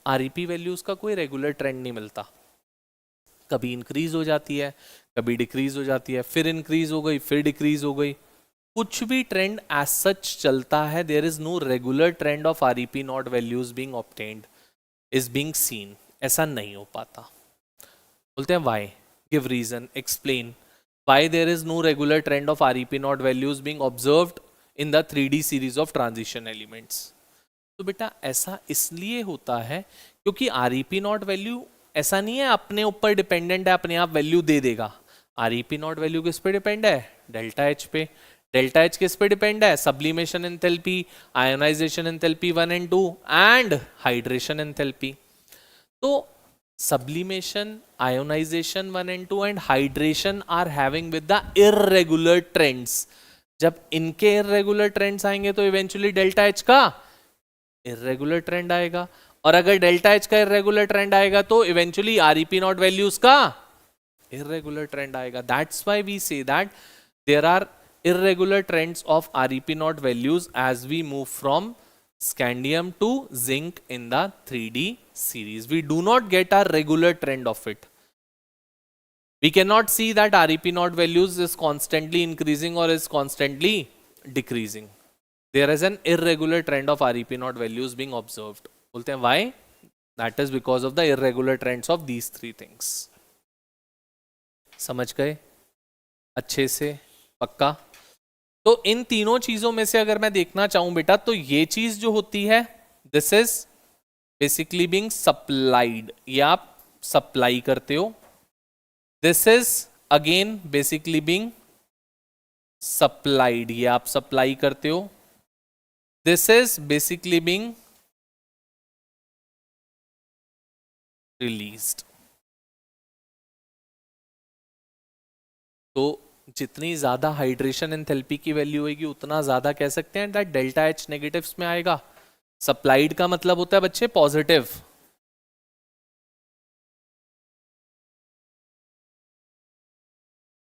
REP values का कोई रेगुलर ट्रेंड नहीं मिलता, कभी इंक्रीज हो जाती है कभी डिक्रीज हो जाती है, फिर इंक्रीज हो गई फिर डिक्रीज हो गई, कुछ भी ट्रेंड एज सच चलता है। There is no regular trend of REP not values being obtained is being seen, ऐसा नहीं हो पाता। बोलते हैं why, give reason, explain why there is no regular trend of REP not values being observed in the 3D series of transition elements. तो बेटा ऐसा इसलिए होता है क्योंकि REP नॉट वैल्यू ऐसा नहीं है अपने ऊपर डिपेंडेंट है, अपने आप वैल्यू दे देगा। REP नॉट वैल्यू किस पे डिपेंड है? डेल्टा एच पे। डेल्टा एच किस पे डिपेंड है? Sublimation enthalpy, ionisation enthalpy 1 and 2 and hydration enthalpy. तो sublimation, ionization 1 and 2 and hydration are having with the irregular trends. जब इनके irregular trends आएंगे तो eventually delta H का irregular trend आएगा, और अगर delta H का irregular trend आएगा तो eventually REP naught values का irregular trend आएगा. That's why we say that there are irregular trends of REP naught values as we move from scandium to zinc in the 3D series. We do not get a regular trend of it. We cannot see that REP naught values is constantly increasing or is constantly decreasing. There is an irregular trend of REP naught values being observed. बोलते हैं why? That is because of the irregular trends of these three things. समझ गए अच्छे से? पक्का? तो इन तीनों चीजों में से अगर मैं देखना चाहूं बेटा, तो ये चीज जो होती है, this is basically being supplied, ये आप सप्लाई करते हो. This is again basically being supplied, ये आप सप्लाई करते हो. This is basically being released. तो जितनी ज्यादा हाइड्रेशन एंथैल्पी की वैल्यू होगी उतना ज्यादा कह सकते हैं दैट डेल्टा एच नेगेटिव्स में आएगा. सप्लाइड का मतलब होता है बच्चे पॉजिटिव,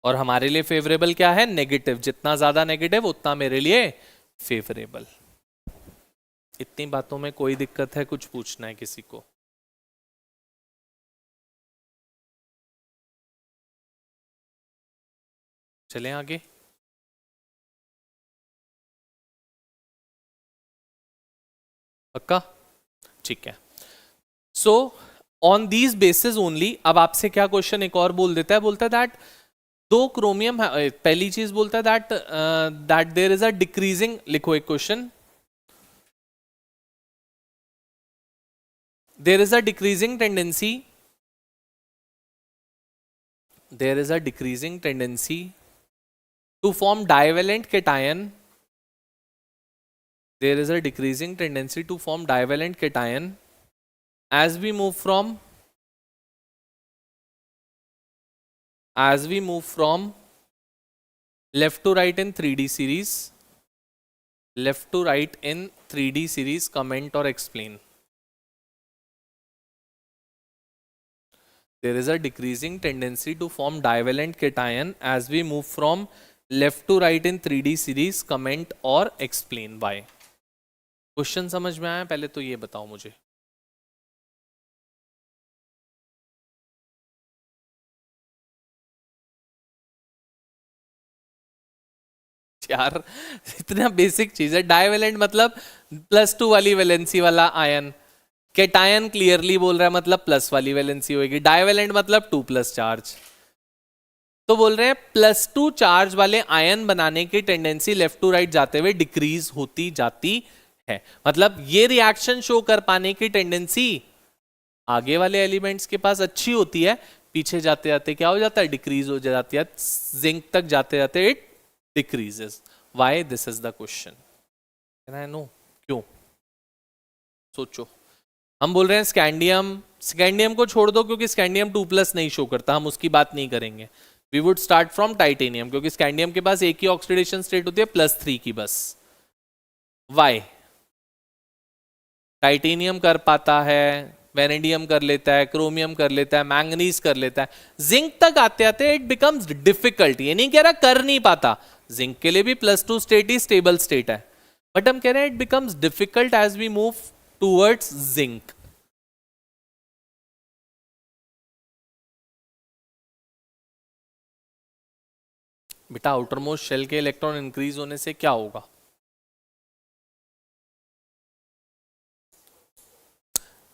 और हमारे लिए फेवरेबल क्या है? नेगेटिव. जितना ज्यादा नेगेटिव उतना मेरे लिए फेवरेबल. इतनी बातों में कोई दिक्कत है? कुछ पूछना है किसी को? चलें आगे. पक्का? ठीक है. So on these basis only, अब आपसे क्या क्वेश्चन एक और बोल देता है, बोलता है दैट दो क्रोमियम है. पहली चीज बोलता है that there is a decreasing, लिखो एक question, there is a decreasing tendency, there is a decreasing tendency to form divalent cation. There is a decreasing tendency to form divalent cation as we move from left to right in 3D series. Left to right in 3D series. Comment or explain. There is a decreasing tendency to form divalent cation as we move from left to right in 3D series. Comment और explain why. Question समझ में आया? पहले तो ये बताओ मुझे. यार इतना बेसिक चीज है. डाइवेलेंट मतलब +2 वाली वैलेंसी वाला आयन. केटायन क्लियरली बोल रहा है मतलब प्लस वाली वैलेंसी होगी. डाइवेलेंट मतलब 2+ चार्ज. तो बोल रहे हैं +2 चार्ज वाले आयन बनाने की टेंडेंसी लेफ्ट टू राइट जाते हुए डिक्रीज होती जाती है. मतलब ये रिएक्शन शो कर पाने की टेंडेंसी आगे वाले एलिमेंट्स के पास अच्छी होती है, पीछे जाते जाते क्या हो जाता है? डिक्रीज हो जाती है. जिंक तक जाते जाते it decreases. Why? This is the question. Can I know क्यों? सोचो. हम बोल रहे हैं स्कैंडियम को छोड़ दो क्योंकि स्कैंडियम 2+ नहीं शो करता, हम उसकी बात नहीं करेंगे. We would start from titanium क्योंकि स्कैंडियम के पास एक ही ऑक्सीडेशन स्टेट होती है +3 की बस. वाई? टाइटेनियम कर पाता है, वेनेडियम कर लेता है, क्रोमियम कर लेता है, मैंगनीज कर लेता है. जिंक तक आते आते इट बिकम्स डिफिकल्ट. ये नहीं कह रहा कर नहीं पाता, जिंक के लिए भी +2 स्टेट ही स्टेबल स्टेट है, बट हम कह रहे हैं it becomes difficult as we move towards zinc. बेटा आउटर मोस्ट शेल के इलेक्ट्रॉन इंक्रीज होने से क्या होगा?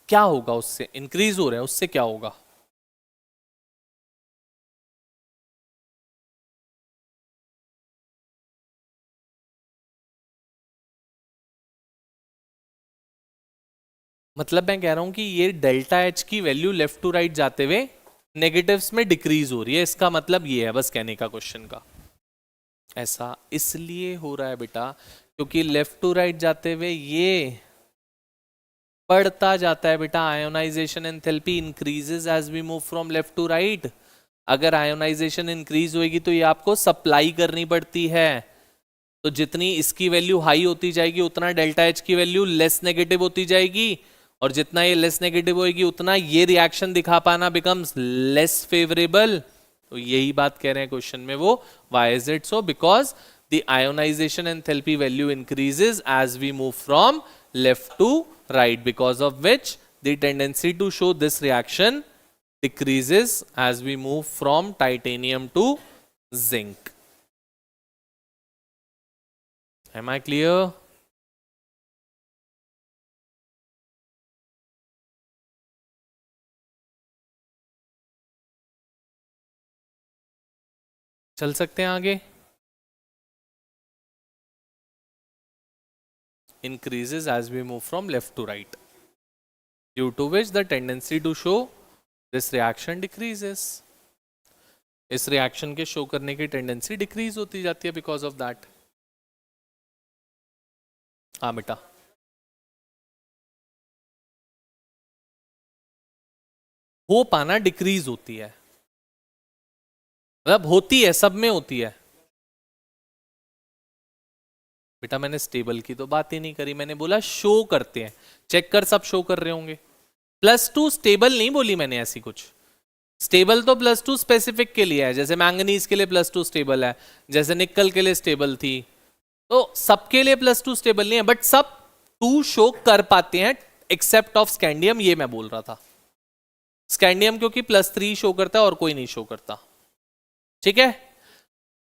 क्या होगा उससे? इंक्रीज हो रहा है, उससे क्या होगा? मतलब मैं कह रहा हूं कि ये डेल्टा एच की वैल्यू लेफ्ट टू राइट जाते हुए नेगेटिव्स में डिक्रीज हो रही है. इसका मतलब ये है बस कहने का क्वेश्चन का. ऐसा इसलिए हो रहा है बेटा क्योंकि लेफ्ट टू राइट जाते हुए ये बढ़ता जाता है बेटा। Ionisation enthalpy increases as we move from left to right. अगर आयोनाइजेशन इंक्रीज होगी तो ये आपको सप्लाई करनी पड़ती है, तो जितनी इसकी वैल्यू हाई होती जाएगी उतना डेल्टा एच की वैल्यू लेस नेगेटिव होती जाएगी, और जितना ये लेस नेगेटिव होगी उतना ये रिएक्शन दिखा पाना बिकम्स लेस फेवरेबल। तो यही बात कह रहे हैं क्वेश्चन में वो, why is it so? Because the ionisation enthalpy value increases as we move from left to right, because of which the tendency to show this reaction decreases as we move from titanium to zinc. Am I clear? चल सकते हैं आगे। Increases as we move from left to right, due to which the tendency to show this reaction decreases. इस reaction के show करने की tendency decrease होती जाती है बिकॉज ऑफ दैट। हाँ बेटा, हो पाना डिक्रीज होती है, मतलब होती है, सब में होती है बेटा। मैंने स्टेबल की तो बात ही नहीं करी, मैंने बोला शो करते हैं, चेक कर सब शो कर रहे होंगे। +2 स्टेबल नहीं बोली मैंने ऐसी कुछ। स्टेबल तो +2 स्पेसिफिक के लिए है, जैसे मैंगनीज के लिए +2 स्टेबल है, जैसे निकल के लिए स्टेबल थी, तो सबके लिए +2 स्टेबल नहीं है, बट सब 2 शो कर पाते हैं एक्सेप्ट ऑफ स्कैंडियम, ये मैं बोल रहा था। स्कैंडियम क्योंकि +3 शो करता है और कोई नहीं शो करता। ठीक है?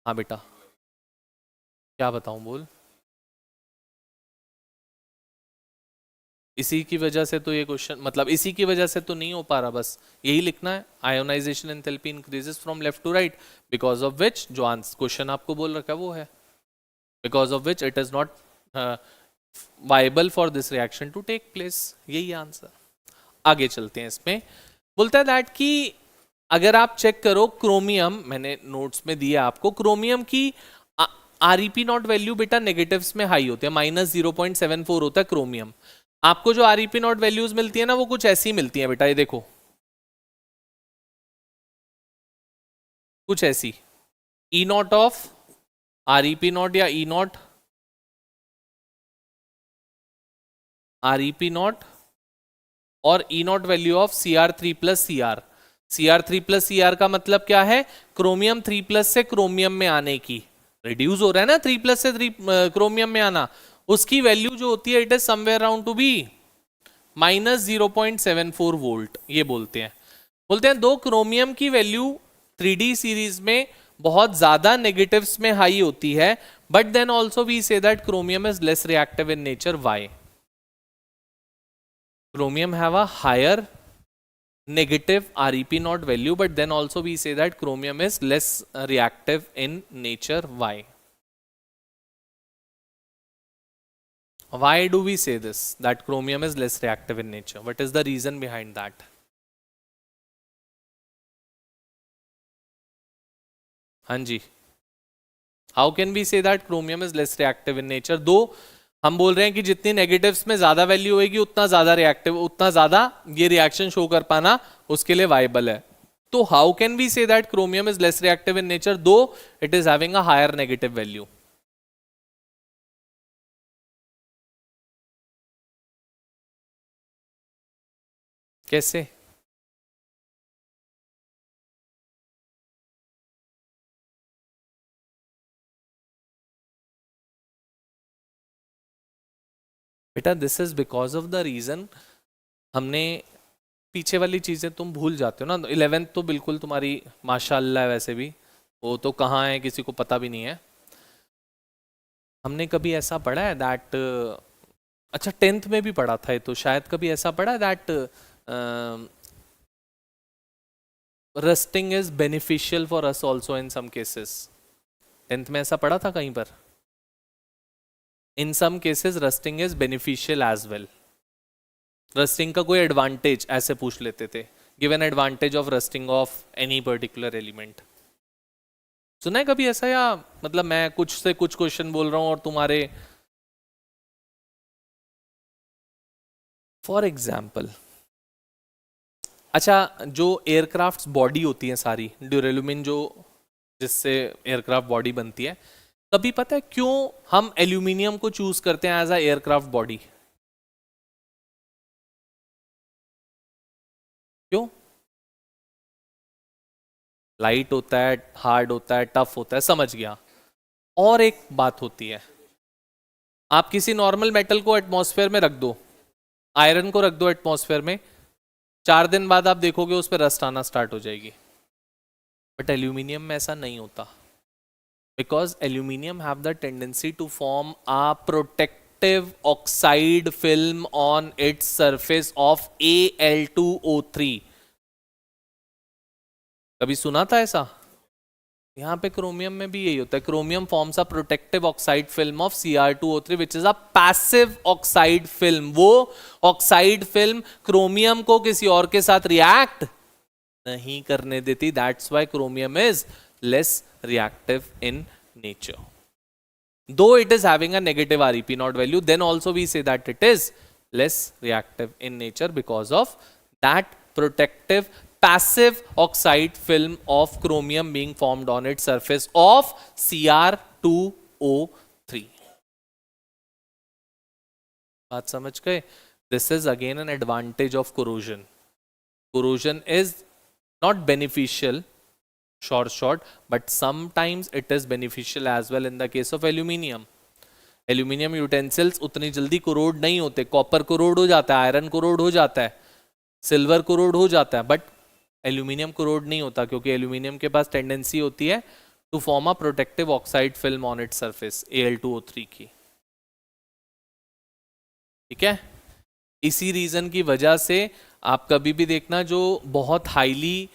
हाँ बेटा, क्या बताऊं बोल। इसी की वजह से तो ये क्वेश्चन, मतलब इसी की वजह से तो नहीं हो पा रहा, बस यही लिखना है। Ionisation enthalpy increases from left to right, because of which, जो आंसर क्वेश्चन आपको बोल रखा है वो है, because of which it is not viable for this reaction to take place. यही आंसर। आगे चलते हैं। इसमें बोलता है दैट कि अगर आप चेक करो क्रोमियम, मैंने नोट्स में दिया आपको, क्रोमियम की आरईपी नॉट वैल्यू बेटा नेगेटिव्स में हाई होते हैं, -0.74 होता है क्रोमियम। आपको जो आरईपी नॉट वैल्यूज मिलती है ना, वो कुछ ऐसी मिलती है बेटा, ये देखो कुछ ऐसी, ई नॉट ऑफ आरईपी नॉट या ई नॉट आरईपी नॉट और ई not value of Cr3+Cr। Cr3+Cr का मतलब क्या है? क्रोमियम 3+ से क्रोमियम में आने की, रिड्यूस हो रहा है ना 3+ से 3 क्रोमियम में आना, उसकी वैल्यू जो होती है it is somewhere around to be -0.74 volt. ये बोलते हैं दो क्रोमियम की वैल्यू 3D सीरीज में बहुत ज्यादा नेगेटिव्स में हाई होती है, but then also we say that chromium is less reactive in nature. Why? Chromium have a higher negative REP naught value, but then also we say that chromium is less reactive in nature. Why? Why do we say this, that chromium is less reactive in nature? What is the reason behind that? हाँ जी, how can we say that chromium is less reactive in nature? दो हम बोल रहे हैं कि जितनी negatives में ज्यादा वैल्यू होगी उतना ज्यादा रिएक्टिव, उतना ज्यादा ये रिएक्शन शो कर पाना उसके लिए वाइबल है। तो how can we say that chromium is less reactive in nature though it is having a higher negative value? कैसे? बेटा this is because of the reason, हमने पीछे वाली चीजें तुम भूल जाते हो ना। 11th तो बिल्कुल तुम्हारी माशाल्लाह है, वैसे भी वो तो कहाँ है किसी को पता भी नहीं है। हमने कभी ऐसा पढ़ा है दैट, अच्छा 10th में भी पढ़ा था ये तो, शायद कभी ऐसा पढ़ा है that rusting is beneficial for us also in some cases. 10th में ऐसा पढ़ा था कहीं पर? In some cases rusting is beneficial as well. Rusting का कोई एडवांटेज ऐसे पूछ लेते थे, give an advantage of rusting of any particular element. सुना है कभी ऐसा? या मतलब मैं कुछ से कुछ क्वेश्चन बोल रहा हूं और तुम्हारे फॉर एग्जाम्पल, अच्छा जो एयरक्राफ्ट बॉडी होती है सारी ड्यूरेलुमिन, जो जिससे एयरक्राफ्ट बॉडी बनती है, कभी पता है क्यों हम एल्यूमिनियम को चूज करते हैं एज अ एयरक्राफ्ट बॉडी? क्यों? लाइट होता है, हार्ड होता है, टफ होता है, समझ गया। और एक बात होती है, आप किसी नॉर्मल मेटल को एटमॉस्फेयर में रख दो, आयरन को रख दो एटमॉस्फेयर में, 4 दिन बाद आप देखोगे उस पर रस्ट आना स्टार्ट हो जाएगी। बट एल्यूमिनियम में ऐसा नहीं होता, because aluminium have the tendency to form a protective oxide film on its surface of Al2O3। कभी सुना था ऐसा? यहाँ पे क्रोमियम में भी यही होता है, chromium forms a protective oxide film of Cr2O3 which is a passive oxide film. वो ऑक्साइड फिल्म क्रोमियम को किसी और के साथ रिएक्ट नहीं करने देती, that's why chromium is less reactive in nature. Though it is having a negative Rep0 value, then also we say that it is less reactive in nature because of that protective passive oxide film of chromium being formed on its surface of Cr2O3. बात समझ गए? This is again an advantage of corrosion. Corrosion is not beneficial, short, but sometimes it is beneficial as well in the case of aluminium. Aluminium utensils उतनी जल्दी corrode नहीं होते, copper corrode हो जाता है, आयरन कोरोड हो जाता है, सिल्वर कोरोड हो जाता है, बट एल्यूमिनियम कोरोड नहीं होता, क्योंकि एल्यूमिनियम के पास टेंडेंसी होती है to form a protective oxide film on its surface Al2O3 की। ठीक है, इसी रीजन की वजह से आप कभी भी देखना जो बहुत highly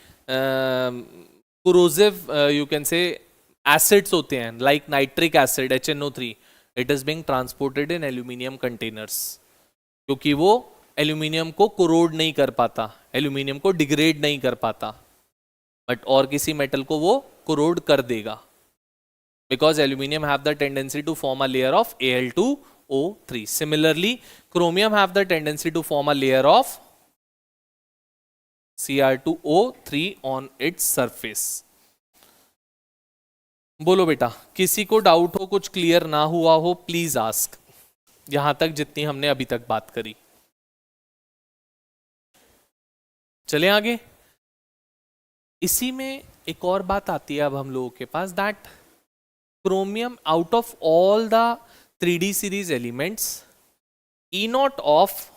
corrosive you can say acids होते हैं, like nitric acid HNO3, it is being transported in aluminium containers, क्योंकि वो एल्यूमिनियम को कोरोड नहीं कर पाता, एल्यूमिनियम को डिग्रेड नहीं कर पाता, बट और किसी मेटल को वो कोरोड कर देगा, because aluminium have the tendency to form a layer of Al2O3. Similarly, chromium have the tendency to form a layer of Cr2O3 on its surface. बोलो बेटा, किसी को डाउट हो, कुछ क्लियर ना हुआ हो, प्लीज आस्क, यहां तक जितनी हमने अभी तक बात करी। चले आगे। इसी में एक और बात आती है अब हम लोगों के पास, that chromium out of all the 3D series elements, E0 of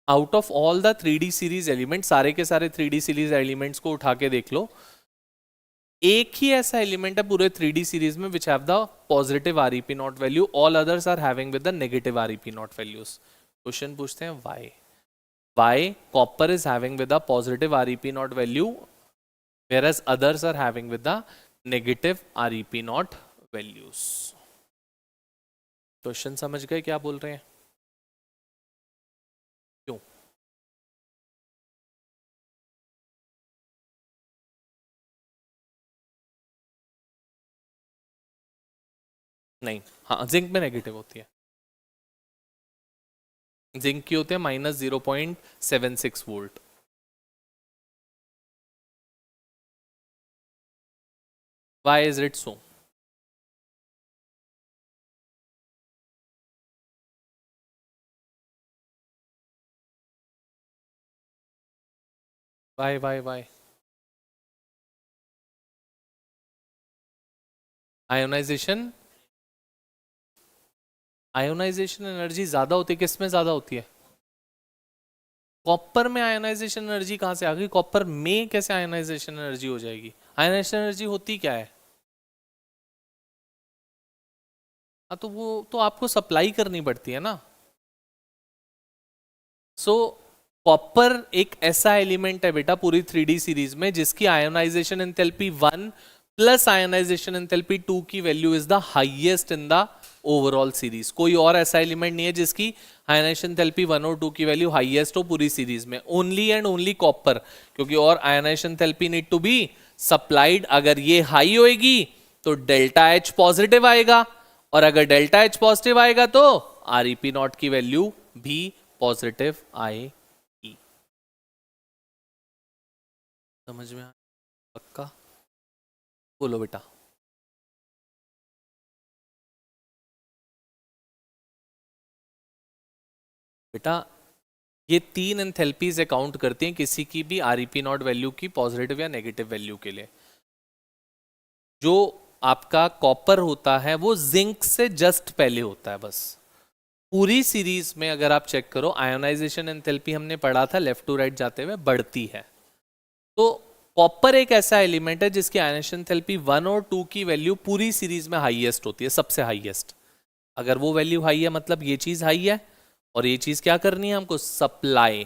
out of all the 3D series element, सारे के सारे 3D सीरीज एलिमेंट्स को उठा के देख लो, एक ही ऐसा एलिमेंट है पूरे 3D सीरीज में which have the positive Rep0 value, all others are having with the negative Rep0 values. Question पूछते हैं why copper is having with the positive Rep0 value whereas others are having with the negative Rep0 values। क्वेश्चन समझ गए क्या बोल रहे हैं? नहीं, हाँ, जिंक में नेगेटिव होती है, जिंक की होते हैं -0.76 volt. Why is it so? Why? Ionisation energy ज्यादा होती है, किस में ज्यादा होती है? कॉपर में आयोनाइजेशन एनर्जी कहां से आ गई? कॉपर में कैसे आयोनाइजेशन एनर्जी हो जाएगी? आयोनाइजेशन एनर्जी होती क्या है? हाँ, तो वो तो आपको सप्लाई करनी पड़ती है ना। सो कॉपर एक ऐसा एलिमेंट है बेटा पूरी 3D सीरीज में जिसकी ionisation enthalpy 1 plus ionisation enthalpy 2 की value is the highest in the overall series. कोई और ऐसा एलिमेंट नहीं है जिसकी आयनाइजेशन एंथैल्पी 1 और 2 की वैल्यू हाईएस्ट हो पूरी सीरीज में, ओनली एंड ओनली कॉपर, क्योंकि और ionisation enthalpy need to be supplied. अगर ये हाई होएगी तो डेल्टा एच पॉजिटिव आएगा, और अगर डेल्टा एच पॉजिटिव आएगा तो आरईपी नॉट की वैल्यू भी पॉजिटिव आएगी। समझ में आया? पक्का? बोलो बेटा। बेटा ये तीन एंथैल्पीज अकाउंट करती हैं किसी की भी आरईपी नॉट वैल्यू की पॉजिटिव या नेगेटिव वैल्यू के लिए। जो आपका कॉपर होता है वो जिंक से जस्ट पहले होता है बस। पूरी सीरीज में अगर आप चेक करो आयोनाइजेशन एंथैल्पी हमने पढ़ा था लेफ्ट टू राइट जाते हुए बढ़ती है। तो कॉपर एक ऐसा एलिमेंट है जिसकी आयोनाइजेशन एंथैल्पी 1 और 2 की वैल्यू पूरी सीरीज में हाईएस्ट होती है, सबसे हाईएस्ट। अगर वो वैल्यू हाई है मतलब ये चीज हाई है, और ये चीज क्या करनी है हमको, सप्लाई।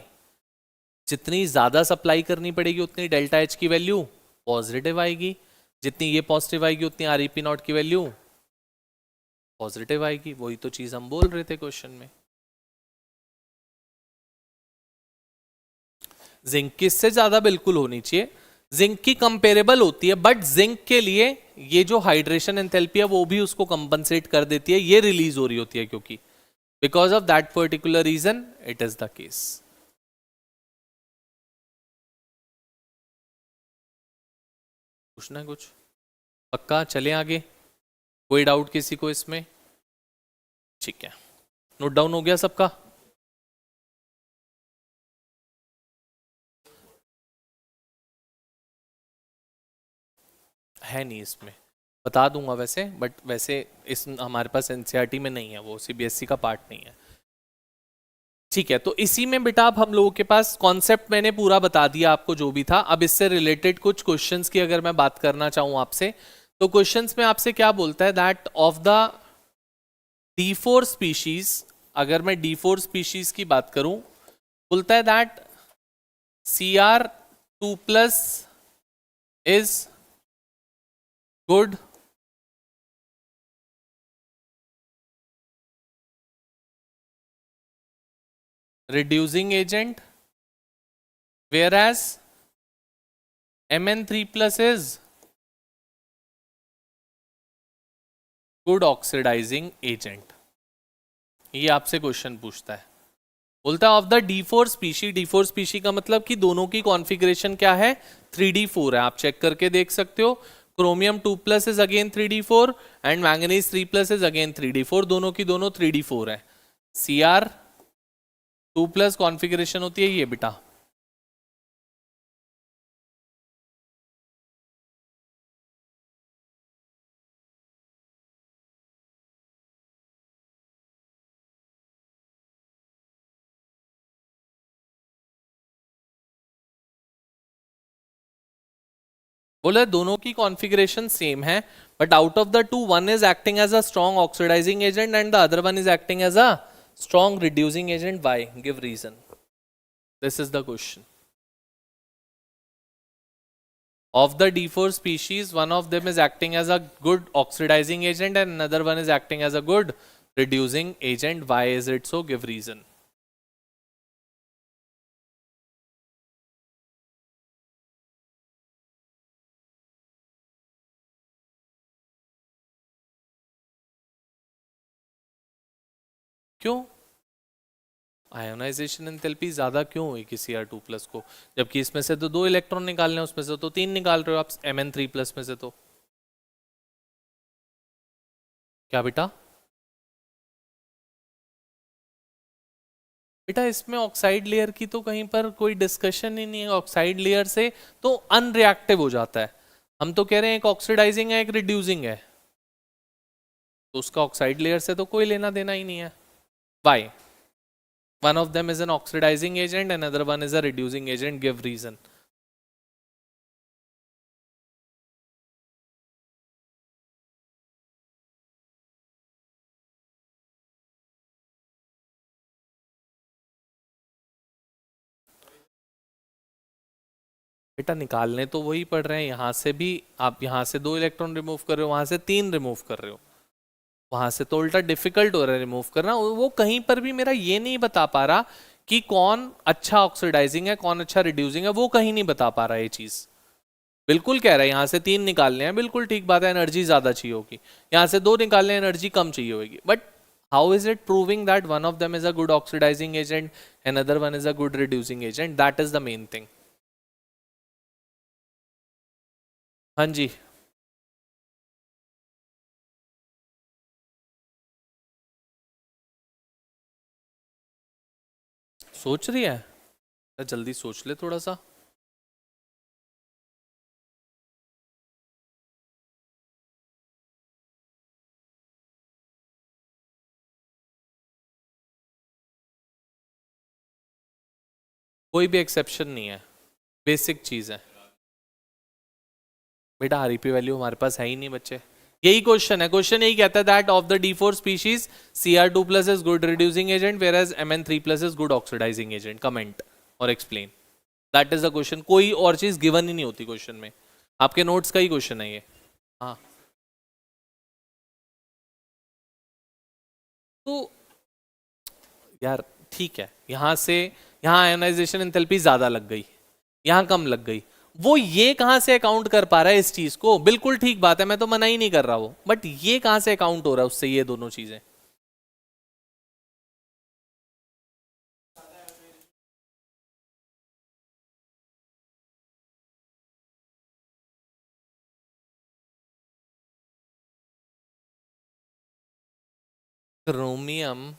जितनी ज्यादा सप्लाई करनी पड़ेगी उतनी डेल्टा एच की वैल्यू पॉजिटिव आएगी, जितनी ये पॉजिटिव आएगी उतनी आरईपी नॉट की वैल्यू पॉजिटिव आएगी। वही तो चीज हम बोल रहे थे क्वेश्चन में। जिंक किससे ज्यादा बिल्कुल होनी चाहिए, जिंक की कंपेरेबल होती है, बट जिंक के लिए ये जो हाइड्रेशन एंथैल्पी है वो भी उसको कंपनसेट कर देती है, ये रिलीज हो रही होती है, क्योंकि because of that particular reason it is the case. पूछना है कुछ? पक्का? चले आगे? कोई डाउट किसी को इसमें? ठीक है, नोट डाउन हो गया सबका? है नहीं इसमें, बता दूंगा वैसे, बट वैसे इस हमारे पास एनसीईआरटी में नहीं है, वो सीबीएसई का पार्ट नहीं है। ठीक है, तो इसी में बेटा अब हम लोगों के पास कॉन्सेप्ट मैंने पूरा बता दिया आपको जो भी था। अब इससे रिलेटेड कुछ क्वेश्चंस की अगर मैं बात करना चाहूं आपसे, तो क्वेश्चंस में आपसे क्या बोलता है, that of the D4 species, अगर मैं D4 स्पीशीज की बात करूं, बोलता है that Cr2+ is good reducing agent, whereas Mn3+ is good oxidizing agent। ये आपसे क्वेश्चन पूछता है, बोलता है of the D4 species, D4 species का मतलब कि दोनों की कॉन्फ़िगरेशन क्या है, 3D4 है। आप चेक करके देख सकते हो, chromium 2+ is again 3D4 and manganese 3+ is again 3D4, दोनों की दोनों 3D4 है। Cr2+ कॉन्फ़िगरेशन होती है ये बेटा। बोले दोनों की कॉन्फ़िगरेशन सेम है, but out of the two one is acting as a strong oxidising agent and the other one is acting as a strong reducing agent. Why? Give reason. This is the question. Of the D4 species, one of them is acting as a good oxidizing agent and another one is acting as a good reducing agent. Why is it so? Give reason. क्यों? Ionisation enthalpy ज्यादा क्यों हुई किसी Cr2+ को, जबकि इसमें से तो 2 इलेक्ट्रॉन निकालने हैं, उसमें से तो 3 निकाल रहे हो आप Mn3+ में से। तो क्या बेटा? बेटा इसमें ऑक्साइड लेयर की तो कहीं पर कोई डिस्कशन ही नहीं है। ऑक्साइड लेयर से तो अनरिएक्टिव हो जाता है। हम तो कह रहे हैं एक ऑक्सीडाइजिंग है एक रिड्यूसिंग है, तो उसका ऑक्साइड लेयर से तो कोई लेना देना ही नहीं है। Y? One of them is an oxidizing agent, another one is a reducing agent. Give reason. बेटा निकालने तो वही पड़ रहे हैं, यहाँ से भी आप यहाँ से 2 इलेक्ट्रॉन रिमूव कर रहे हो, वहां से 3 रिमूव कर रहे हो, वहां से तो उल्टा डिफिकल्ट हो रहा है रिमूव करना। वो कहीं पर भी मेरा ये नहीं बता पा रहा कि कौन अच्छा ऑक्सीडाइजिंग है कौन अच्छा रिड्यूसिंग है, वो कहीं नहीं बता पा रहा ये चीज। बिल्कुल कह रहा है यहाँ से 3 निकालने हैं, बिल्कुल ठीक बात है, एनर्जी ज्यादा चाहिए होगी। यहाँ से 2 निकालने, एनर्जी कम चाहिए होगी। But how is it proving that one of them is a good oxidising agent and other one is a good reducing agent? That is the main thing. हाँ जी, सोच रही है, जल्दी सोच ले थोड़ा सा। कोई भी एक्सेप्शन नहीं है, बेसिक चीज है बेटा। आरईपी वैल्यू हमारे पास है ही नहीं बच्चे। यही क्वेश्चन है, क्वेश्चन यही कहता है that of the D4 species Cr2+ is good reducing agent where as Mn3+ is good oxidising agent. Comment और explain, that is the question. कोई और चीज गिवन ही नहीं होती क्वेश्चन में, आपके नोट्स का ही क्वेश्चन है ये। हाँ तो यार ठीक है, यहाँ से यहाँ आयोनाइजेशन एंथैल्पी ज्यादा लग गई, यहाँ कम लग गई। वो ये कहां से अकाउंट कर पा रहा है इस चीज को? बिल्कुल ठीक बात है, मैं तो मना ही नहीं कर रहा वो, बट ये कहां से अकाउंट हो रहा है उससे, ये दोनों चीजें? क्रोमियम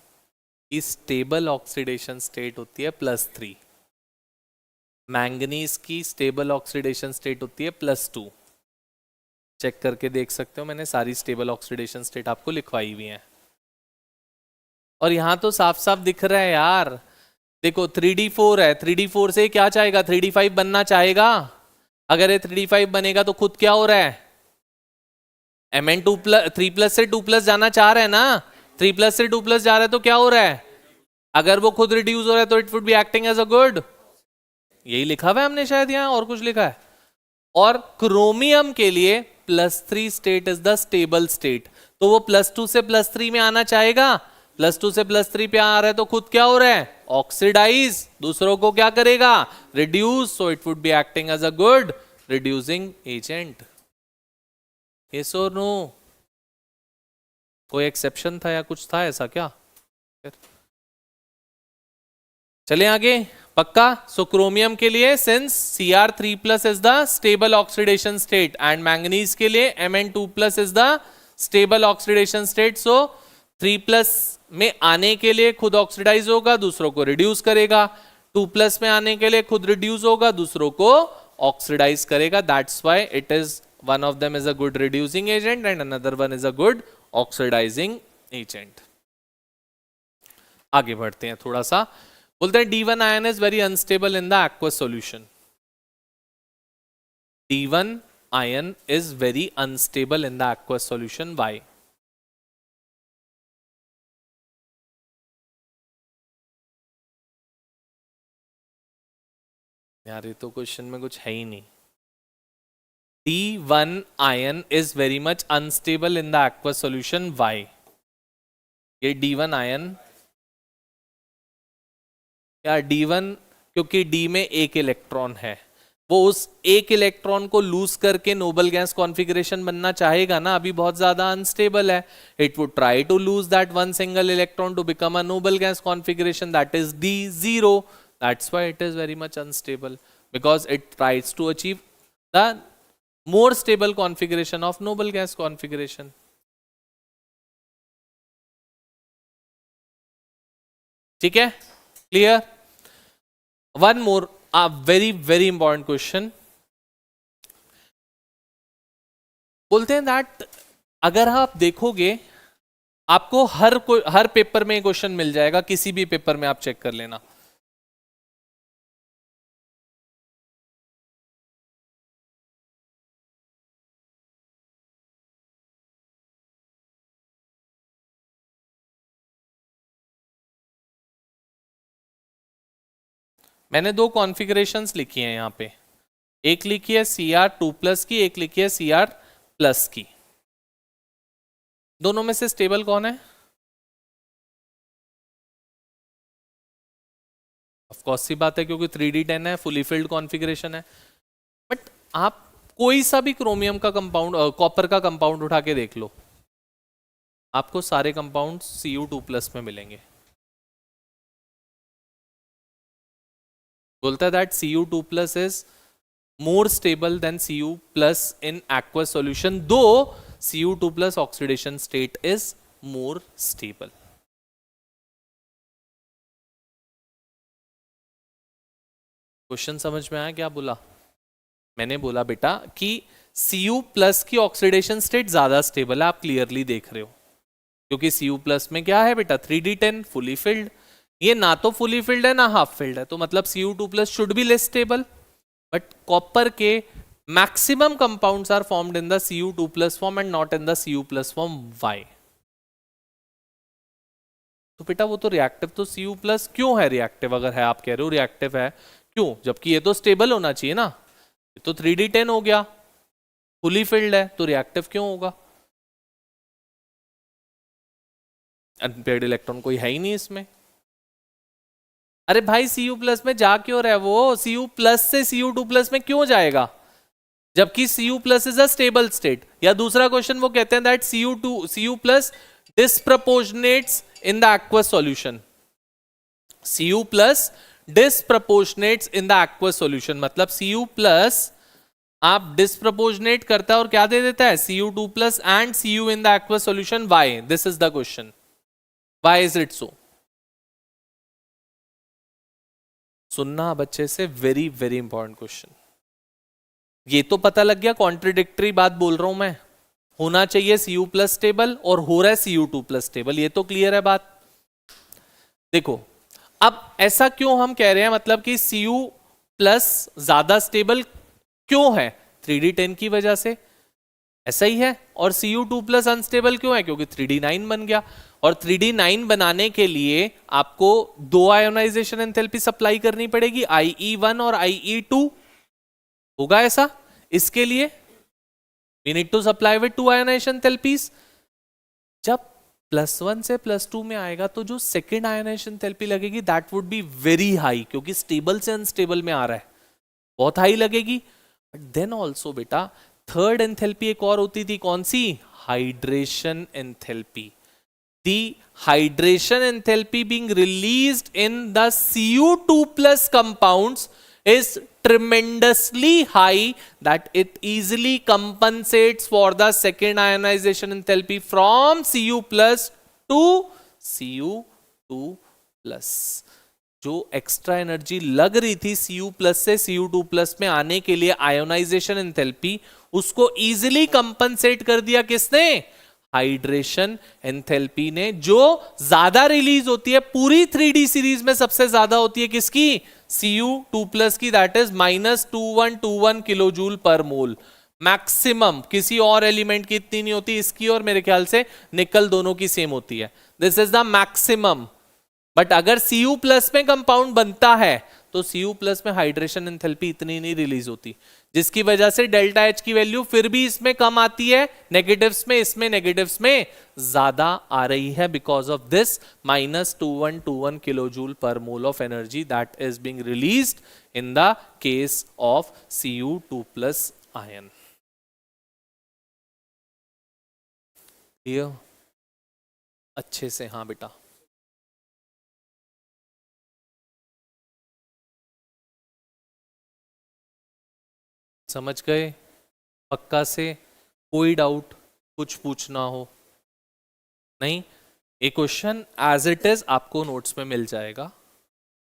की स्टेबल ऑक्सीडेशन स्टेट होती है +3, मैंगनीज की स्टेबल ऑक्सीडेशन स्टेट होती है +2। चेक करके देख सकते हो, मैंने सारी स्टेबल ऑक्सीडेशन स्टेट आपको लिखवाई हुई है। और यहां तो साफ साफ दिख रहा है यार, देखो 3D4 है, 3D4 से क्या चाहेगा, 3D5 बनना चाहेगा। अगर ये 3D5 बनेगा तो खुद क्या हो रहा है, Mn2+, 3+ से 2+ जाना चाह रहा है ना, 3+ से 2+ जा रहा है तो क्या हो रहा है, अगर वो खुद रिड्यूस हो रहा है तो it would be acting as a good. यही लिखा हुआ है हमने शायद, यहाँ और कुछ लिखा है। और क्रोमियम के लिए +3 state is the stable state, तो वो +2 से +3 में आना चाहेगा। +2 से +3 पे आ रहा है तो खुद क्या हो रहा है, ऑक्सीडाइज, दूसरों को क्या करेगा, reduce, so it would be acting as a good reducing agent. Yes और नो? कोई एक्सेप्शन था या कुछ था ऐसा क्या? चले आगे, पक्का? सो क्रोमियम के लिए since Cr3+ is the stable oxidation state and manganese के लिए Mn2+ is the stable oxidation state, so 3+ में आने के लिए खुद ऑक्सीडाइज होगा, दूसरों को रिड्यूस करेगा। 2+ में आने के लिए खुद रिड्यूस होगा, दूसरों को ऑक्सीडाइज करेगा। That's why it is one of them is a good reducing agent and another one is a good oxidising agent. आगे बढ़ते हैं थोड़ा सा। बोलते हैं D1 ion is very unstable in the aqueous solution। D1 ion is very unstable in the aqueous solution, why? यार ये तो क्वेश्चन में कुछ है ही नहीं। D1 ion is very much unstable in the aqueous solution, why? ये D1 ion, या D1 क्योंकि D में एक इलेक्ट्रॉन है, वो उस एक इलेक्ट्रॉन को लूज करके नोबल गैस कॉन्फ़िगरेशन बनना चाहेगा ना, अभी बहुत ज्यादा अनस्टेबल है। It would try to lose that one single electron to become a noble gas configuration, that is D0। That's why it is very much unstable, because it tries to achieve the more stable configuration of noble gas configuration. ठीक है, clear? One more very very important question. बोलते हैं that अगर आप देखोगे, आपको हर paper में question मिल जाएगा, किसी भी पेपर में आप चेक कर लेना। मैंने 2 कॉन्फ़िगरेशंस लिखी हैं यहाँ पे, एक लिखी है Cr2+ की, एक लिखी है Cr+ की। दोनों में से स्टेबल कौन है? ऑफ कोर्स सी बात है, क्योंकि 3D10 है, फुली फिल्ड कॉन्फ़िगरेशन है। बट आप कोई सा भी क्रोमियम का कंपाउंड, कॉपर का कंपाउंड उठा के देख लो, आपको सारे कंपाउंड Cu2+ में मिलेंगे। बोलता है that Cu2+ is more stable than Cu+ in aqueous solution, though Cu2+ oxidation state is more stable. Question समझ में आया क्या बोला? मैंने बोला बेटा कि Cu+ की ऑक्सीडेशन स्टेट ज्यादा स्टेबल है, आप क्लियरली देख रहे हो, क्योंकि Cu+ में क्या है बेटा, 3D10 फुली फिल्ड, ये ना तो फुली फिल्ड है ना हाफ फिल्ड है, तो मतलब Cu2+ should be less stable. But copper के maximum compounds are formed in the Cu2+ form and not in the Cu+ form. Why? तो बेटा वो तो रिएक्टिव तो Cu+ क्यों है रिएक्टिव? अगर है, आप कह रहे हो रिएक्टिव है, क्यों? जबकि ये तो स्टेबल होना चाहिए ना, ये तो 3D10 हो गया, फुली फिल्ड है, तो रिएक्टिव क्यों होगा? अनपेयर्ड इलेक्ट्रॉन कोई है ही नहीं इसमें। अरे भाई Cu+ में जा क्यों रहा है वो? Cu+ से Cu2+ में क्यों जाएगा, जबकि Cu+ is a stable state? या दूसरा क्वेश्चन वो कहते हैं that Cu+ disproportionates in the aqueous solution. Cu+ disproportionates in the aqueous solution, मतलब Cu+ आप डिस्प्रपोर्शनेट करता है और क्या दे देता है, Cu2+ and Cu in the aqueous solution. Why? This is the question. Why is it so? सुनना बच्चे से, वेरी वेरी इंपॉर्टेंट क्वेश्चन। ये तो पता लग गया, कॉन्ट्रडिक्टरी बात बोल रहा हूं मैं, होना चाहिए Cu+ स्टेबल और हो रहा है Cu2+ स्टेबल, ये तो क्लियर है बात। देखो अब ऐसा क्यों हम कह रहे हैं, मतलब कि Cu+ ज्यादा स्टेबल क्यों है? 3D10 की वजह से ऐसा ही है। और Cu2+ अनस्टेबल क्यों है? क्योंकि 3D9 बन गया, और 3D9 बनाने के लिए आपको दो आयोनाइजेशन एंथैल्पी सप्लाई करनी पड़ेगी, IE1 और IE2। होगा ऐसा? इसके लिए we need to supply with 2 ionization enthalpies। जब +1 से +2 में आएगा तो जो सेकेंड आयोनाइजेशन एंथैल्पी लगेगी that would be very high, क्योंकि स्टेबल से अनस्टेबल में आ रहा है, बहुत हाई लगेगी। बट देन ऑल्सो बेटा थर्ड एंथैल्पी एक और होती थी, कौन सी? Hydration enthalpy. The hydration enthalpy being released in the Cu2+ compounds is tremendously high that it easily compensates for the second ionization enthalpy from Cu+ to Cu2+। जो extra energy लग रही थी Cu+ से Cu2+ में आने के लिए ionisation enthalpy, उसको इजीली कंपनसेट कर दिया किसने? हाइड्रेशन एंथैल्पी ने, जो ज्यादा रिलीज होती है पूरी 3D सीरीज में, सबसे ज्यादा होती है किसकी? Cu2+ की, दैट इज -2121 किलोजूल पर मोल। मैक्सिमम किसी और एलिमेंट की इतनी नहीं होती, इसकी और मेरे ख्याल से निकल दोनों की सेम होती है। This is the maximum. But अगर Cu+ में कंपाउंड बनता है तो Cu+ में हाइड्रेशन एंथैल्पी इतनी नहीं रिलीज होती, जिसकी वजह से डेल्टा H की वैल्यू फिर भी इसमें कम आती है नेगेटिव्स में, इसमें नेगेटिव्स में ज्यादा आ रही है, बिकॉज ऑफ दिस -2121 किलोजूल पर mole of energy that is being released in the case of Cu2+ ion. अच्छे से हाँ बेटा, समझ गए पक्का से? कोई डाउट, कुछ पूछना हो? नहीं, ये क्वेश्चन एज इट इज आपको नोट्स में मिल जाएगा,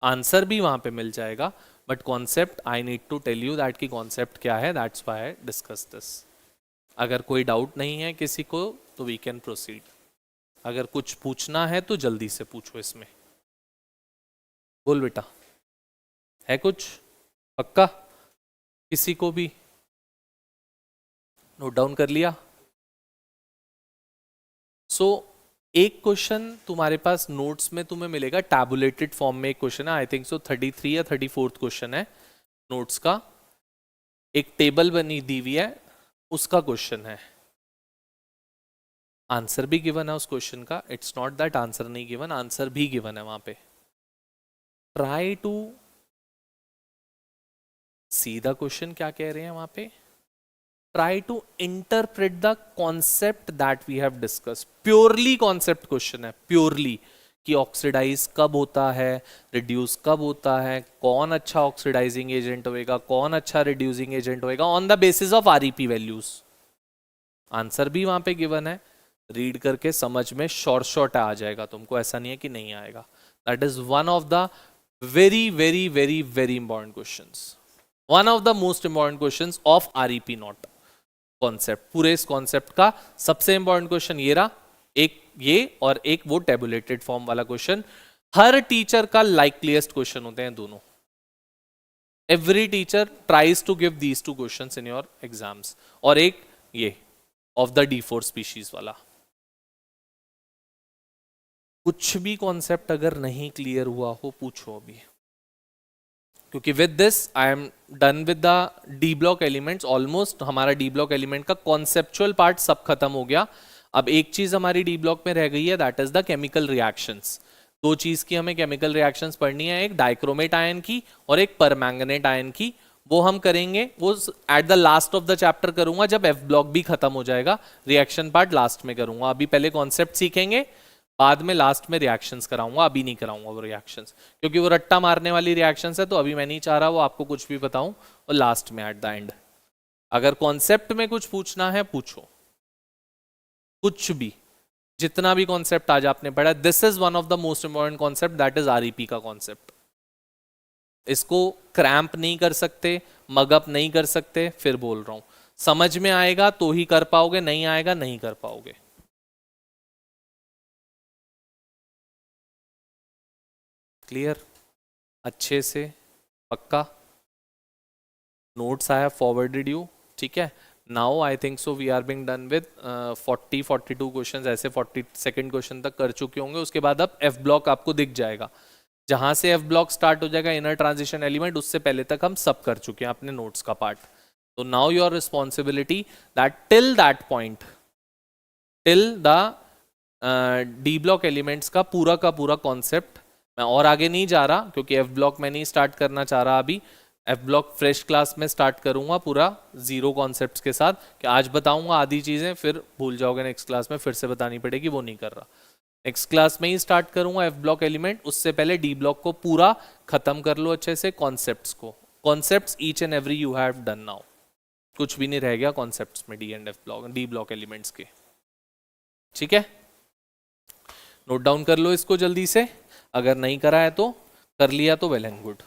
आंसर भी वहां पे मिल जाएगा, but concept I need to tell you that की कॉन्सेप्ट क्या है, that's why I discuss this. अगर कोई डाउट नहीं है किसी को तो वी कैन प्रोसीड, अगर कुछ पूछना है तो जल्दी से पूछो इसमें। बोल बेटा, है कुछ पक्का? किसी को भी नोट डाउन कर लिया? सो एक क्वेश्चन तुम्हारे पास नोट्स में तुम्हें मिलेगा, टैबुलेटेड फॉर्म में एक क्वेश्चन है, आई थिंक सो 33 या 34 क्वेश्चन है नोट्स का, एक टेबल बनी दी हुई है, उसका क्वेश्चन है। आंसर भी गिवन है उस क्वेश्चन का, इट्स नॉट दैट आंसर नहीं गिवन, आंसर भी गिवन है वहां पे. Try to see the question, क्या कह रहे हैं वहां पे. Try to interpret the concept that we have discuss. Purely concept question है, प्योरली कि ऑक्सीडाइज कब होता है, रिड्यूस कब होता है, कौन अच्छा ऑक्सीडाइजिंग एजेंट होएगा, कौन अच्छा रिड्यूसिंग एजेंट होएगा, on the basis of R E P values. Answer भी वहां पे गिवन है, रीड करके समझ में शॉर्ट आ जाएगा तुमको, ऐसा नहीं है कि नहीं आएगा. That is one of the very very very very important questions, one of the most important questions of R E P not concept. पूरे इस कॉन्सेप्ट का सबसे इंपॉर्टेंट क्वेश्चन ये रहा, एक ये और एक वो टेबुलेटेड फॉर्म वाला क्वेश्चन. हर टीचर का लाइकलीस्ट क्वेश्चन होते हैं दोनों. Every teacher tries to give these two questions in your exams. और एक ये ऑफ द D4 स्पीशीज वाला. कुछ भी कॉन्सेप्ट अगर नहीं क्लियर हुआ हो पूछो अभी, क्योंकि with this I am done with the D block elements. Almost हमारा डी ब्लॉक एलिमेंट का कॉन्सेप्चुअल पार्ट सब खत्म हो गया. अब एक चीज हमारी डी ब्लॉक में रह गई है, that is the chemical reactions. दो चीज की हमें केमिकल रिएक्शंस पढ़नी है, एक डाइक्रोमेट आयन की और एक परमैंगनेट आयन की. वो हम करेंगे, वो at the last of the chapter करूंगा, जब एफ ब्लॉक भी खत्म हो जाएगा. रिएक्शन पार्ट लास्ट में करूंगा. अभी पहले कॉन्सेप्ट सीखेंगे, बाद में लास्ट में रिएक्शंस कराऊंगा. अभी नहीं कराऊंगा वो रिएक्शंस, क्योंकि वो रट्टा मारने वाली रिएक्शंस है, तो अभी मैं नहीं चाह रहा वो आपको कुछ भी बताऊं. और लास्ट में एट द एंड अगर कॉन्सेप्ट में कुछ पूछना है पूछो, कुछ भी, जितना भी कॉन्सेप्ट आज आपने पढ़ा. This is one of the most important concept, that is R E P का कॉन्सेप्ट. इसको क्रैम्प नहीं कर सकते, मगअप नहीं कर सकते. फिर बोल रहा हूं, समझ में आएगा तो ही कर पाओगे, नहीं आएगा नहीं कर पाओगे. क्लियर? अच्छे से पक्का. Notes I have forwarded you. ठीक है. Now I think so we are being done with 42 questions. ऐसे 42nd क्वेश्चन तक कर चुके होंगे. उसके बाद अब एफ ब्लॉक आपको दिख जाएगा. जहां से एफ ब्लॉक स्टार्ट हो जाएगा इनर ट्रांजिशन एलिमेंट, उससे पहले तक हम सब कर चुके हैं अपने नोट्स का पार्ट. तो now your responsibility that till that point, till the D block elements का पूरा कॉन्सेप्ट. मैं और आगे नहीं जा रहा, क्योंकि एफ ब्लॉक मैं नहीं स्टार्ट करना चाह रहा अभी. एफ ब्लॉक फ्रेश क्लास में स्टार्ट करूंगा पूरा जीरो कॉन्सेप्ट्स के साथ, कि आज बताऊंगा आधी चीजें, फिर भूल जाओगे नेक्स्ट क्लास में, फिर से बतानी पड़ेगी, वो नहीं कर रहा. नेक्स्ट क्लास में ही स्टार्ट करूंगा एफ ब्लॉक एलिमेंट. उससे पहले डी ब्लॉक को पूरा खत्म कर लो अच्छे से. कॉन्सेप्ट्स को, concepts each and every you have done now. कुछ भी नहीं रह गया कॉन्सेप्ट्स में D and F block, D block elements के. ठीक है, नोट डाउन कर लो इसको जल्दी से. अगर नहीं करा है तो, कर लिया तो वेल एंड गुड.